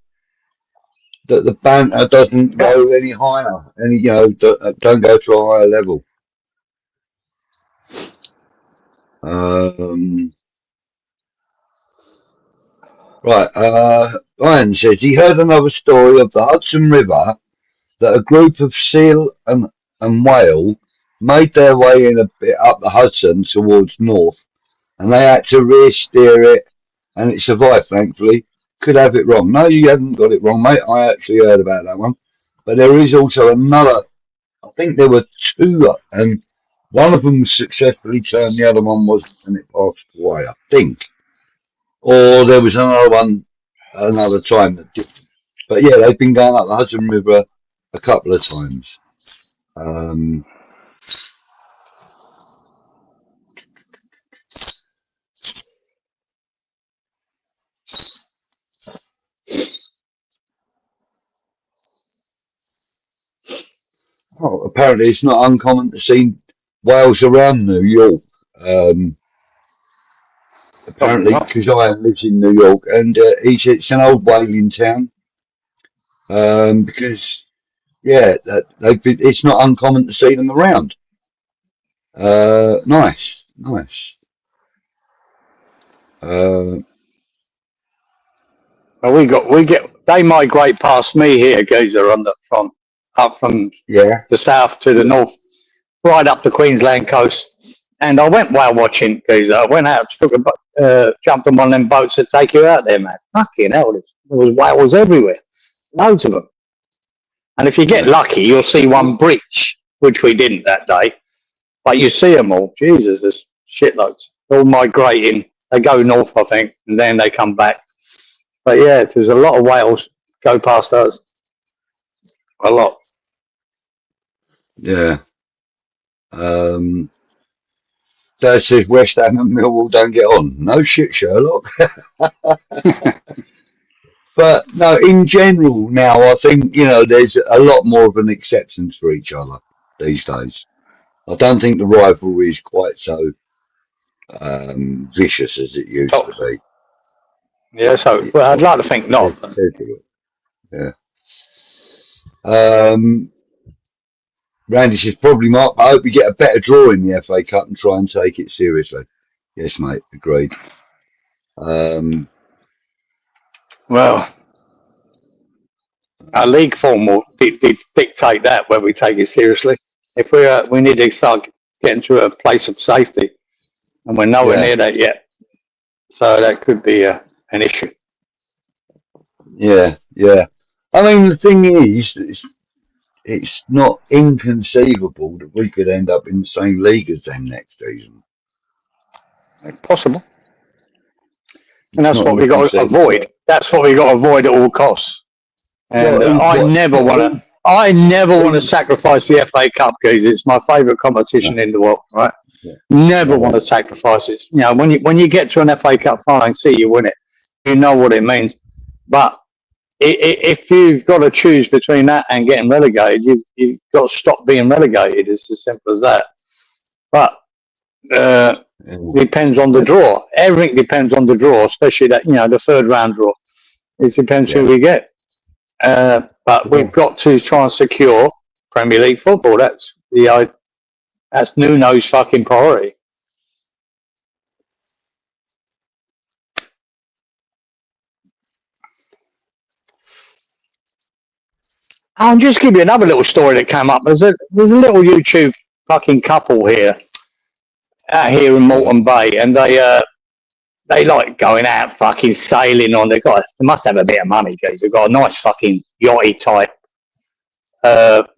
Speaker 1: the banter doesn't go any higher, don't go to a higher level. Right, Ryan says he heard another story of the Hudson River that a group of seal and whale made their way in a bit up the Hudson towards north, and they had to rear steer it, and it survived, thankfully. Could have it wrong. No, you haven't got it wrong, mate. I actually heard about that one. But there is also another, I think there were two, and one of them successfully turned, the other one was, and it passed away, I think. Or there was another one another time that did. But yeah, they've been going up the Hudson River a couple of times. Oh, apparently it's not uncommon to see whales around New York. Apparently, because Ian lives in New York, and it's an old whaling town. Because yeah, it's not uncommon to see them around. Nice.
Speaker 2: Well, they migrate past me here, geezer, up from the south to the north, right up the Queensland coast. And I went whale watching, geezer. I went out, jumped on one of them boats that take you out there, man. Fucking hell, there was whales everywhere, loads of them. And if you get lucky, you'll see one breach, which we didn't that day. But you see them all. Jesus, there's shitloads. All migrating. They go north, I think, and then they come back. But yeah, there's a lot of whales go past us. A lot.
Speaker 1: Yeah. Dad says West Ham and Millwall don't get on. No shit, Sherlock. But no, in general now, I think, you know, there's a lot more of an acceptance for each other these days. I don't think the rivalry is quite so vicious as it used to be.
Speaker 2: Yeah, so well, I'd like to think not.
Speaker 1: Yeah. Randy says probably Mark. I hope we get a better draw in the FA Cup and try and take it seriously. Yes, mate. Agreed.
Speaker 2: Well, our league form will dictate that whether we take it seriously. If we need to start getting to a place of safety, and we're nowhere near that yet, so that could be an issue.
Speaker 1: Yeah. I mean, the thing is, it's not inconceivable that we could end up in the same league as them next season.
Speaker 2: It's possible. And that's what we got to avoid. That's what we got to avoid at all costs. And I never want to sacrifice the FA Cup, because it's my favourite competition in the world, right? Yeah. Never want to sacrifice it. You know, when you get to an FA Cup final and see you win it, you know what it means. But if you've got to choose between that and getting relegated, you've got to stop being relegated. It's as simple as that. But depends on the draw. Everything depends on the draw, especially that, you know, the third round draw. It depends who we get. But we've got to try and secure Premier League football. That's Nuno's fucking priority. I'll just give you another little story that came up. There's a little YouTube fucking couple here out here in Moreton Bay, and they like going out fucking sailing on. They must have a bit of money, guys. They've got a nice fucking yachty type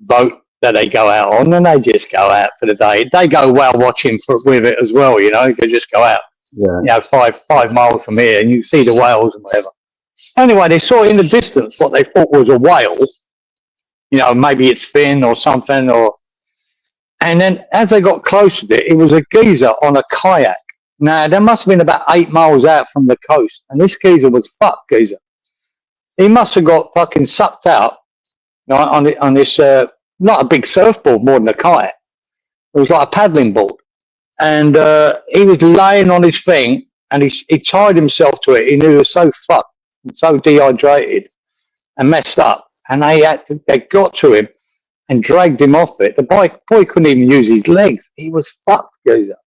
Speaker 2: boat that they go out on, and they just go out for the day. They go whale watching with it as well, you know. They just go out, you know, 5 miles from here, and you see the whales and whatever. Anyway, they saw in the distance what they thought was a whale. You know, maybe it's fin or something, and then as they got close to it, it was a geezer on a kayak Now, there must have been about 8 miles out from the coast, and this geezer was fucked, geezer. He must have got fucking sucked out on this, not a big surfboard more than a kite. It was like a paddling board. And he was laying on his thing, and he tied himself to it. He knew he was so fucked and so dehydrated and messed up. And they got to him and dragged him off it. The boy couldn't even use his legs. He was fucked, geezer.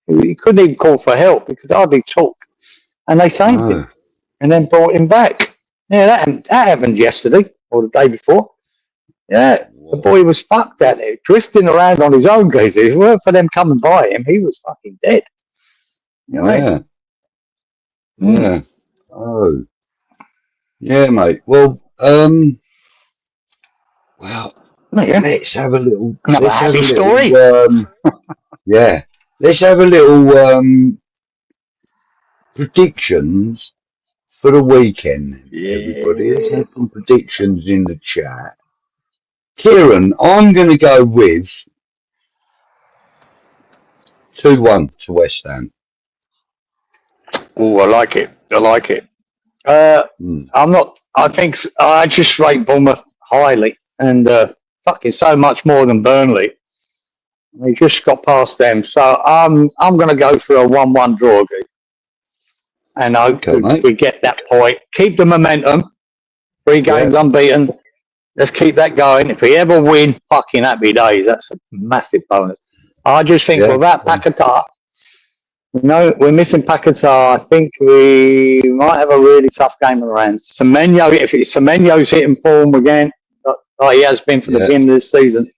Speaker 2: He couldn't even call for help. He could hardly talk. And they saved him and then brought him back. Yeah, that happened yesterday or the day before. Yeah, the boy was fucked out there, drifting around on his own, geezer. If it weren't for them coming by him, he was fucking dead. You know what I mean?
Speaker 1: Yeah. Oh. Yeah, mate. Well, let's have a little...
Speaker 2: Another happy story.
Speaker 1: Yeah. Let's have a little predictions for the weekend, everybody. Let's have some predictions in the chat. Kieran, I'm going to go with 2-1 to West Ham.
Speaker 2: Oh, I like it. I just rate Bournemouth highly, and fucking so much more than Burnley. We just got past them, so I'm going to go for a 1-1 draw, and we get that point. Keep the momentum. 3 games unbeaten. Let's keep that going. If we ever win, fucking happy days. That's a massive bonus. I just think without Paquetá, we're missing Paquetá. I think we might have a really tough game around. Semenyo's hitting form again, like he has been for the beginning of this season.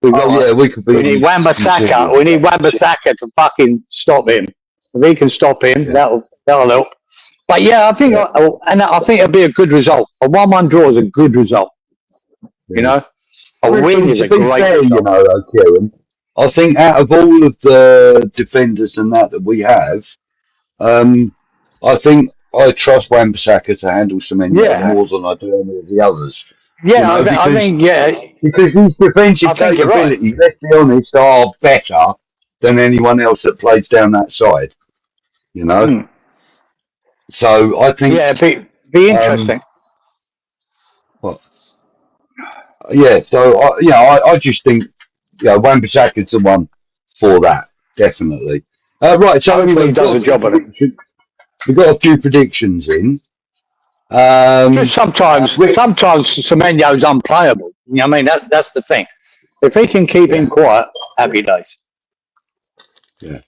Speaker 2: We need Wan-Bissaka. We need Wan-Bissaka to fucking stop him. If he can stop him, that'll help. But I think it'll be a good result. A 1-1 draw is a good result. A win is a great result.
Speaker 1: Kieran, I think out of all of the defenders and that we have, I think I trust Wan-Bissaka to handle Semenyo more than I do any of the others.
Speaker 2: Yeah,
Speaker 1: because his defensive capabilities, let's be honest, are better than anyone else that plays down that side. So I think
Speaker 2: be interesting.
Speaker 1: So I just think Wan-Bissaka's the one for that, definitely. Right, so
Speaker 2: anyway, he does a job on it.
Speaker 1: We've got a few predictions in.
Speaker 2: Just sometimes Semenyo's unplayable. I mean, that's the thing. If he can keep him quiet, happy days.
Speaker 1: Yeah.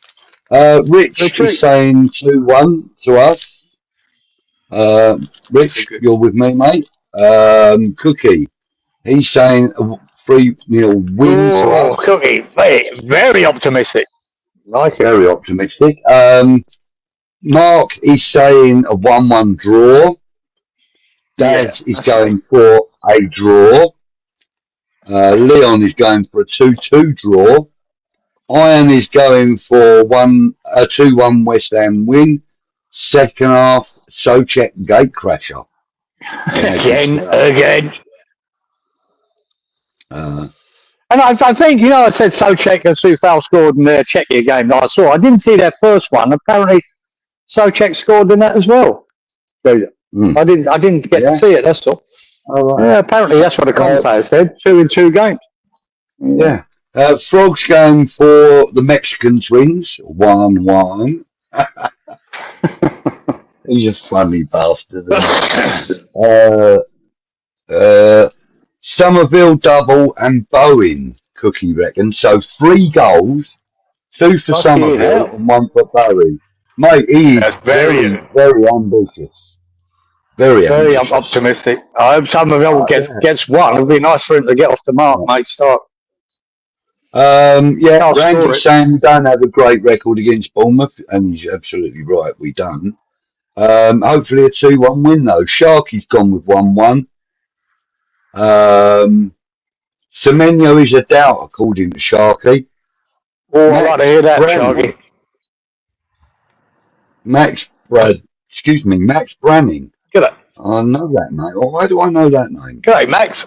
Speaker 1: Rich is saying 2-1 to us. Rich, you're with me, mate. Cookie, he's saying a 3-0 win to us.
Speaker 2: Cookie, very optimistic. Nice.
Speaker 1: Very optimistic. Mark is saying a 1-1 draw. Dad is going for a draw. Leon is going for a 2-2 draw. Iron is going for a 2-1 West Ham win. Second half, Souček gatecrasher.
Speaker 2: Again. And I think, I said Souček and Soufal scored in their Czechia game that I saw. I didn't see their first one. Apparently, Souček scored in that as well. I didn't get to see it, that's all. Yeah, apparently, that's what the commentator said. 2 in 2 games.
Speaker 1: Yeah. Frog's going for the Mexican twins. 1-1. He's a funny bastard. Somerville double and Bowen, Cookie reckons. So 3 goals, 2 for Somerville and 1 for Bowen. Mate, he is very, very ambitious. Very
Speaker 2: optimistic. I hope Somerville gets 1. It would be nice for him to get off the mark, mate. Start.
Speaker 1: Randy's saying we don't have a great record against Bournemouth, and he's absolutely right, we don't. Hopefully a 2-1 win, though. Sharky's gone with 1-1. Semenyo is a doubt, according to Sharky.
Speaker 2: Oh, I'd like to hear that, Sharky. Max
Speaker 1: Branning.
Speaker 2: G'day.
Speaker 1: I know that name. Why do I know that name?
Speaker 2: G'day, Max.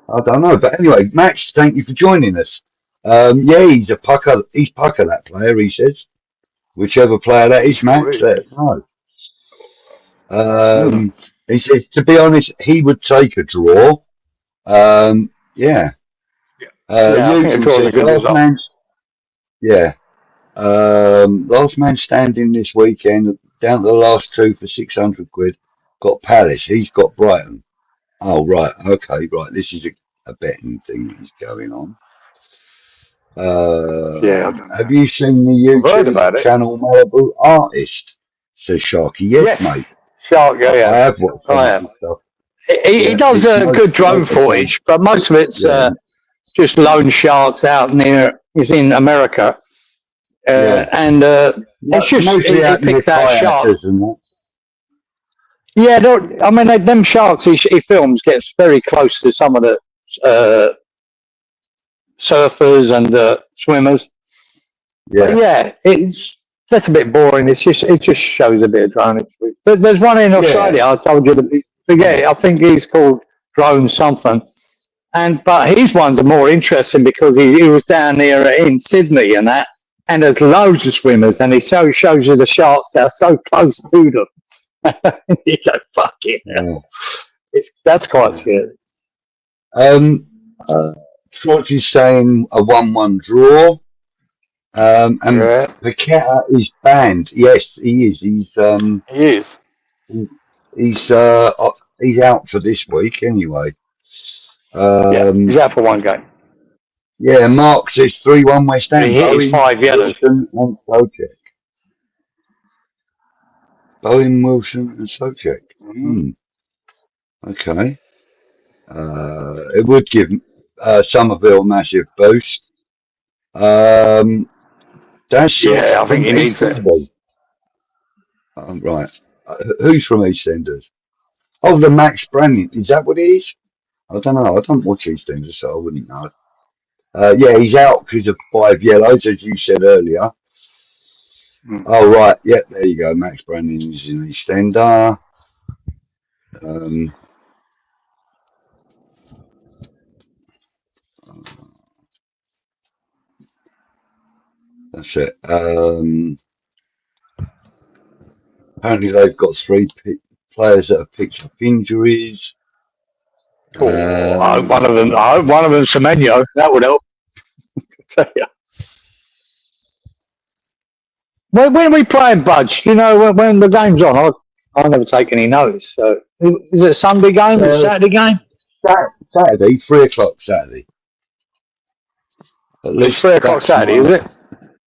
Speaker 1: I don't know, but anyway, Max, thank you for joining us. He's a pucker. He's pucker, that player, he says. whichever player that is, Max, let us know. He says, to be honest, he would take a draw. Yeah.
Speaker 2: I think a
Speaker 1: Usual
Speaker 2: draw is a
Speaker 1: says,
Speaker 2: good result.
Speaker 1: last man standing this weekend, down to the last two for 600 quid, got Palace. He's got Brighton. Oh, right. Okay, right. This is a betting thing that's going on.
Speaker 2: I don't know.
Speaker 1: Have you seen the
Speaker 2: I've heard
Speaker 1: YouTube
Speaker 2: about it.
Speaker 1: channel 𝗪𝗧𝗏 𝗧𝗛𝗏? Says Sharky. Yes, mate.
Speaker 2: Shark,
Speaker 1: I have watched some of his stuff.
Speaker 2: He does good drone footage, but most of it's just lone sharks out near. He's in America, and it's just
Speaker 1: mostly
Speaker 2: he picks out sharks.
Speaker 1: And that.
Speaker 2: Yeah, I mean them sharks he films gets very close to some of the surfers and swimmers. But that's a bit boring. It just shows a bit of drone. But there's one in Australia. I told you to forget it. I think he's called Drone something. But his ones are more interesting because he was down there in Sydney and that, and there's loads of swimmers, and he shows you the sharks that are so close to them. You go, fucking hell. That's quite scary.
Speaker 1: Trotch is saying a 1-1 draw. And Paqueta is banned. Yes, he is. He is. He's out for this week anyway.
Speaker 2: He's out for one game.
Speaker 1: Yeah, Mark says 3-1 West Ham.
Speaker 2: He hit his 5 yellows.
Speaker 1: Bowen, Wilson, and Socek. Okay. It would give Somerville a massive boost. I
Speaker 2: think he needs it.
Speaker 1: Right. Who's from EastEnders? Oh, the Max Brannigan. Is that what it is? I don't know. I don't watch EastEnders, so I wouldn't know. He's out because of 5 yellows, as you said earlier. Oh, right. Yep, there you go. Max Brannigan is in EastEnder. That's it. Apparently, they've got 3 players that have picked up injuries.
Speaker 2: I hope one of them Semenyo. That would help. When we playing, Budge, when the game's on, I never take any notice. So, is it a Sunday game or a Saturday game?
Speaker 1: Saturday, 3 o'clock Saturday.
Speaker 2: It's 3 o'clock Saturday, is it?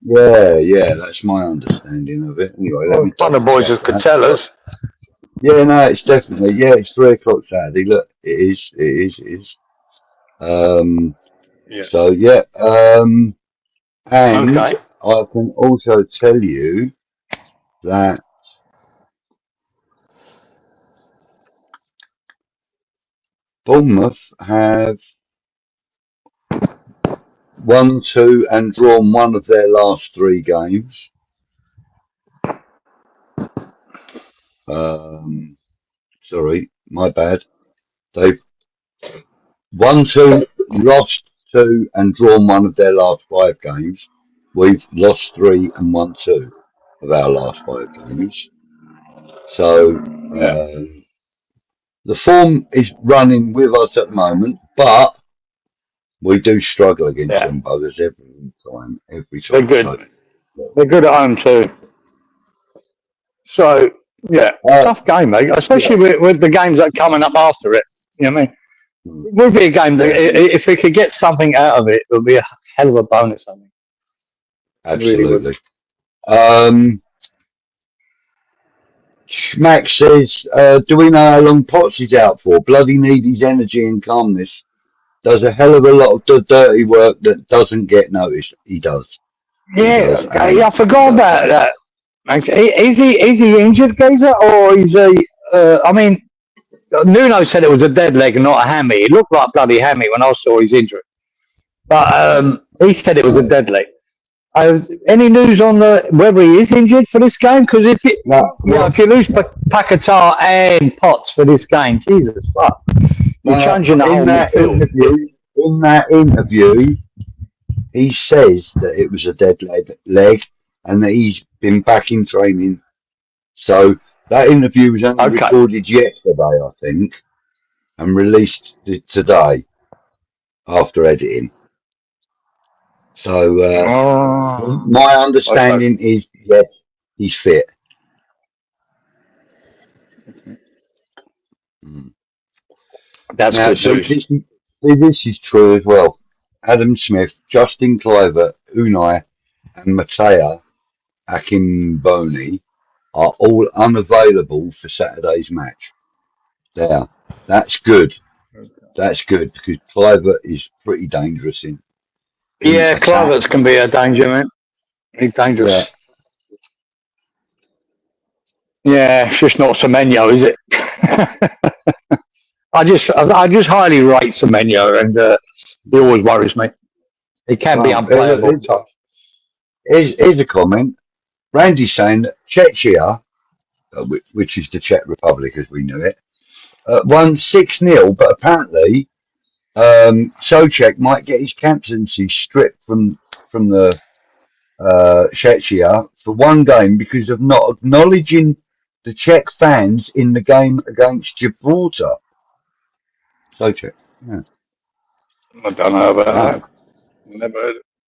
Speaker 1: Yeah, that's my understanding of it. Anyway,
Speaker 2: one of the boys could tell us.
Speaker 1: Yeah, no, it's definitely, it's 3 o'clock Saturday. Look, it is. So, and I can also tell you that Bournemouth have won 2 and drawn 1 of their last 3 games. Sorry, my bad. They've won 2, lost 2, and drawn 1 of their last 5 games. We've lost 3 and won 2 of our last 5 games. So the form is running with us at the moment, but we do struggle against them buggers every time.
Speaker 2: They're good. They're good at home too. So tough game, mate. Especially with the games that are coming up after it. You know what I mean? It would be a game that if we could get something out of it, it would be a hell of a bonus. I think.
Speaker 1: Absolutely. Max says, do we know how long Potts is out for? Bloody need his energy and calmness. Does a hell of a lot of the dirty work that doesn't get noticed. He does.
Speaker 2: I forgot about that. Is he injured, Gazer, or is he? I mean, Nuno said it was a dead leg and not a hammy. It looked like bloody hammy when I saw his injury, but he said it was a dead leg. Any news on whether he is injured for this game? Because if you lose Paquetá and Potts for this game, Jesus fuck, you're changing the whole midfield.
Speaker 1: In that interview, he says that it was a dead leg and that he's been back in training. So that interview was only
Speaker 2: Okay.
Speaker 1: recorded yesterday, I think, and released today after editing. So my
Speaker 2: Okay.
Speaker 1: understanding is, yes, he's fit. Mm.
Speaker 2: That's
Speaker 1: Now,
Speaker 2: good
Speaker 1: see,
Speaker 2: news.
Speaker 1: this is true as well. Adam Smith, Justin Kluivert, Unai, and 𝗦𝗧𝗏 𝗓𝗏𝗡𝗢 are all unavailable for Saturday's match. There, that's good. That's good because Kluivert is pretty dangerous in
Speaker 2: Yeah,
Speaker 1: attack.
Speaker 2: Kluivert can be a danger, man. He's
Speaker 1: Yeah,
Speaker 2: dangerous. Yeah, it's just not Semenyo, is it? I just highly rate Semenyo, and he always worries me. He can be
Speaker 1: well,
Speaker 2: unplayable at times.
Speaker 1: here's a comment. Randy's saying that Czechia, which is the Czech Republic as we knew it, won 6-0, but apparently Souček might get his captaincy stripped from the Czechia for one game because of not acknowledging the Czech fans in the game against Gibraltar. Souček, yeah.
Speaker 2: I don't know about that.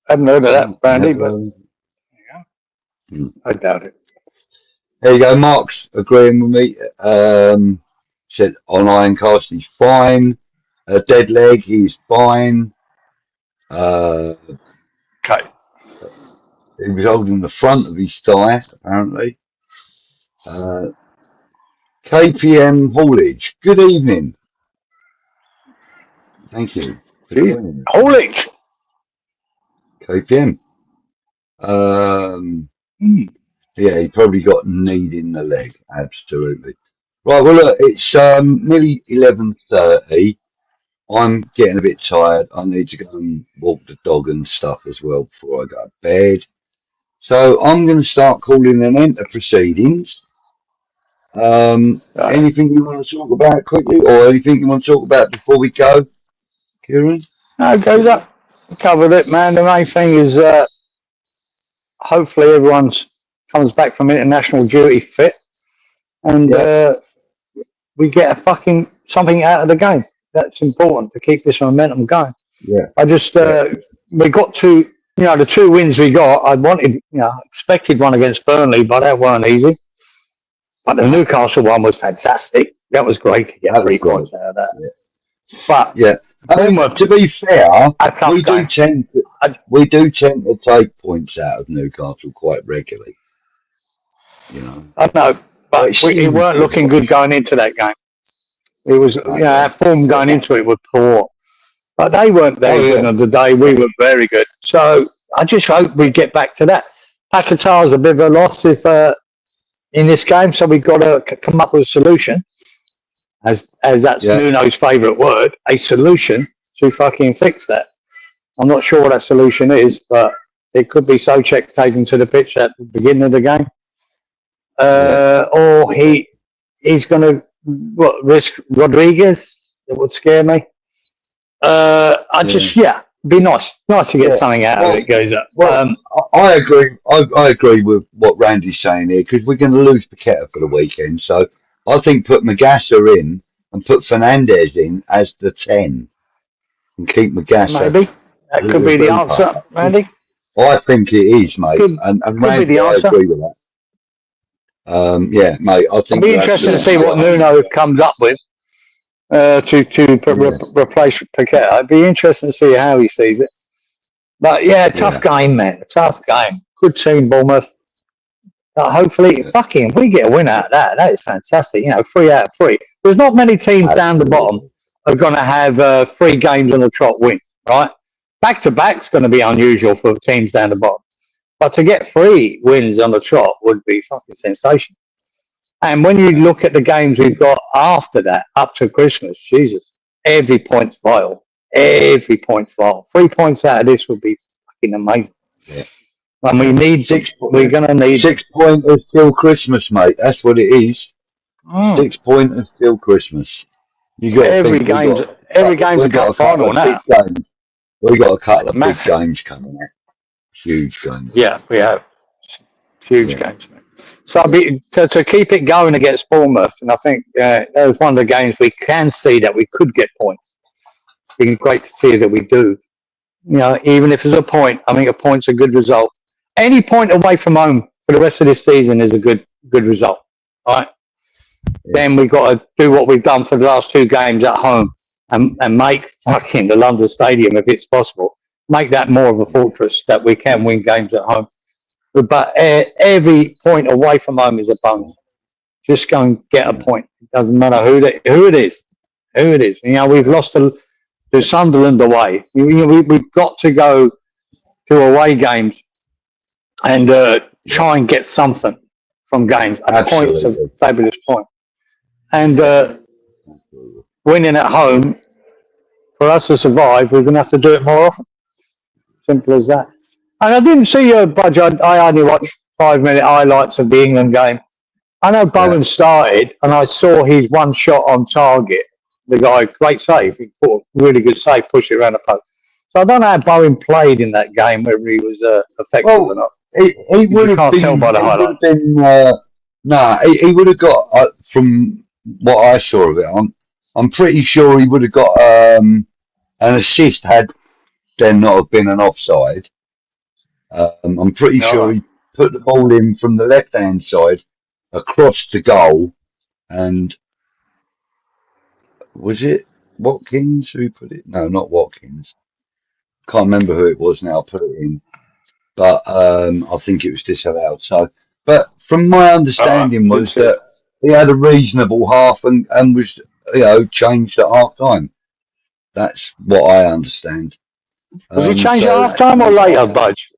Speaker 2: Haven't heard of that, Brandy, but yeah, I doubt it.
Speaker 1: There you go. Mark's agreeing with me. Said on Ironcast he's fine. Dead leg, he's fine.
Speaker 2: Okay.
Speaker 1: He was holding the front of his thigh, apparently. KPM Haulage, good evening. Thank you for joining us.
Speaker 2: Haulage.
Speaker 1: KPM. Yeah, he probably got kneed in the leg, absolutely. Right, well, look, it's nearly 11:30. I'm getting a bit tired. I need to go and walk the dog and stuff as well before I go to bed. So I'm going to start calling an end to proceedings. Anything you want to talk about quickly, or anything you want to talk about before we go, Kieran?
Speaker 2: No, goes up. Covered it, man. The main thing is hopefully everyone comes back from international duty fit, and we get a fucking something out of the game. That's important to keep this momentum going.
Speaker 1: Yeah.
Speaker 2: I just we got to the 2 wins we got. I wanted expected one against Burnley, but that weren't easy. But the Newcastle one was fantastic. That was great to get 3 points out of that.
Speaker 1: Yeah.
Speaker 2: But
Speaker 1: yeah, I mean, to be fair, we do tend to take points out of Newcastle quite regularly.
Speaker 2: I know, but we weren't looking good going into that game. It was, our form going into it was poor. But they weren't very good on the day. We were very good. So I just hope we get back to that. Paquetá's a bit of a loss if in this game, so we've got to come up with a solution. As that's Nuno's favourite word, a solution to fucking fix that. I'm not sure what that solution is, but it could be Souček taken to the pitch at the beginning of the game. Or he's going to risk Rodriguez. That would scare me. Be nice to get something out of it. Goes up.
Speaker 1: Well, I agree. I agree with what Randy's saying here because we're going to lose Paqueta for the weekend. So I think put Magassa in and put Fernandez in as the 10 and keep Magassa.
Speaker 2: Maybe that could be the answer, Randy.
Speaker 1: I think it is, mate. And Randy, I agree with that. Mate. I think
Speaker 2: it'll be interesting to see what Nuno comes up with. To replace Paqueta. It'd be interesting to see how he sees it. But tough game, man. Tough game. Good team, Bournemouth. Hopefully, if we get a win out of that, that is fantastic. 3 out of 3. There's not many teams down the bottom are going to have 3 games on the trot win, right? Back to back's going to be unusual for teams down the bottom. But to get 3 wins on the trot would be fucking sensational. And when you look at the games we've got after that, up to Christmas, Jesus, every point's vital. Every point's vital. 3 points out of this would be fucking amazing. Yeah. And we need 6. We're going to need
Speaker 1: 6 pointers till Christmas, mate. That's what it is. 6 pointers till Christmas. You got
Speaker 2: every game's a cup final now.
Speaker 1: We got a couple of big games coming up. Huge games.
Speaker 2: Yeah, we have. Huge games, mate. So to keep it going against Bournemouth, and I think that was one of the games we can see that we could get points. It's been great to see that we do. You know, even if it's a point, I think a point's a good result. Any point away from home for the rest of this season is a good result. All right. Yeah. Then we've got to do what we've done for the last 2 games at home and make fucking the London Stadium, if it's possible, make that more of a fortress that we can win games at home. But every point away from home is a bonus. Just go and get a point. It doesn't matter who it is. You know, we've lost to Sunderland away. We've got to go to away games and try and get something from games. A point's a fabulous point. And winning at home, for us to survive, we're going to have to do it more often. Simple as that. And I didn't see your budget. I only watched 5-minute highlights of the England game. I know Bowen started, and I saw his one shot on target. The guy, great save. He put a really good save, pushed it around the post. So I don't know how Bowen played in that game, whether he was effective or not.
Speaker 1: He would have been. Tell by the highlights. He would have got from what I saw of it. I'm pretty sure he would have got an assist had there not have been an offside. I'm pretty sure he put the ball in from the left-hand side across the goal, and was it Watkins who put it? No, not Watkins. Can't remember who it was now. Put it in, but I think it was disallowed. So, but from my understanding was that he had a reasonable half and was changed at half time. That's what I understand.
Speaker 2: Was he changed at half time or later, Budge?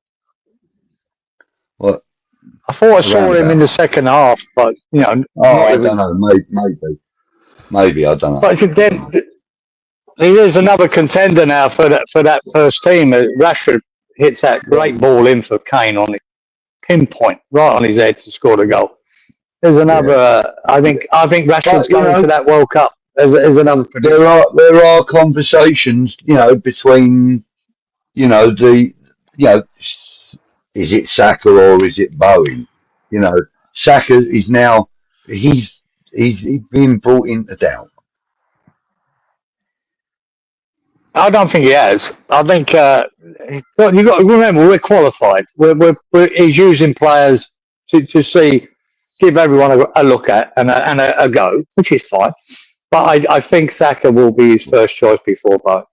Speaker 1: What?
Speaker 2: I thought I saw him in the second half, but
Speaker 1: I don't know. Maybe I don't know.
Speaker 2: But then there's another contender now for that first team. Rashford hits that great ball in for Kane on it, pinpoint right on his head to score the goal. There's another. I think Rashford's going to that World Cup. There's another prediction.
Speaker 1: There are conversations, between, is it Saka or is it Bowen? Saka is now he's being brought into doubt.
Speaker 2: I don't think he has. I think you got to remember we're qualified. He's using players to see, give everyone a look at and a go, which is fine. But I think Saka will be his first choice before Bowen.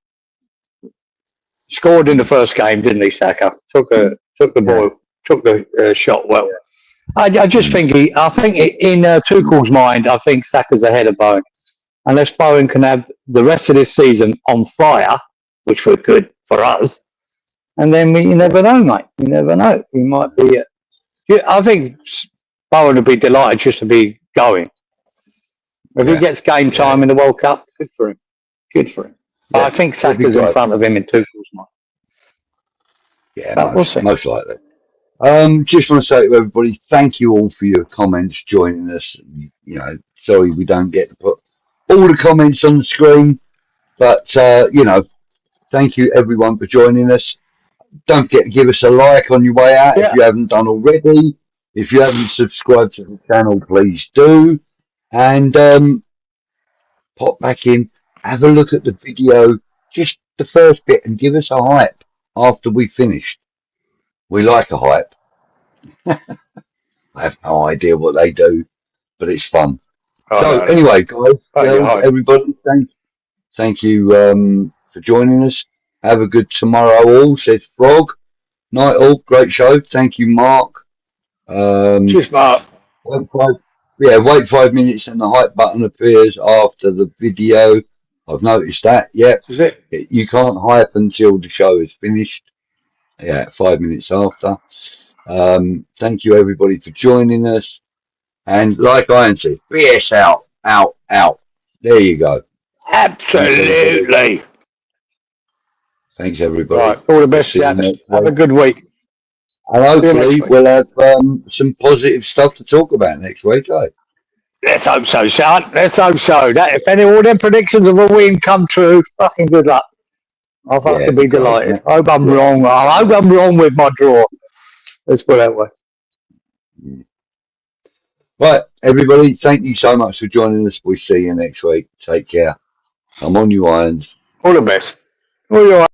Speaker 2: Scored in the first game, didn't he, Saka? Took the ball, took the shot well. I just think in Tuchel's mind, I think Saka's ahead of Bowen. Unless Bowen can have the rest of this season on fire, which would good for us, and then you never know, mate. You never know. He might be. I think Bowen would be delighted just to be going. If he gets game time in the World Cup, good for him. Good for him. I think Saka's in front of him in Tuchel's mind.
Speaker 1: Yeah, we'll see. Most likely. Just want to say to everybody, thank you all for your comments, joining us. Sorry we don't get to put all the comments on the screen, but thank you everyone for joining us. Don't forget to give us a like on your way out if you haven't done already. If you haven't subscribed to the channel, please do. And pop back in, have a look at the video, just the first bit, and give us a hype after we finished. We like a hype. I have no idea what they do, but it's fun. Anyway, guys, everybody, thank you for joining us. Have a good tomorrow all, says Frog. Night all, great show. Thank you, Mark.
Speaker 2: Cheers, Mark.
Speaker 1: Wait 5 minutes and the hype button appears after the video. I've noticed that. Yeah,
Speaker 2: is it?
Speaker 1: You can't hype until the show is finished. 5 minutes after. Thank you everybody for joining us. And like Iron said, BS out. There you go.
Speaker 2: Absolutely.
Speaker 1: Thanks everybody.
Speaker 2: Right, all the best. Have a good week.
Speaker 1: And hopefully we'll have some positive stuff to talk about next week, eh?
Speaker 2: Let's hope so, son. Let's hope so. If all them predictions of a win come true, fucking good luck. I'll fucking be delighted. I hope I'm wrong. I hope I'm wrong with my draw. Let's put it that way.
Speaker 1: Right, everybody, thank you so much for joining us. We'll see you next week. Take care. I'm on you, irons.
Speaker 2: All the best. All your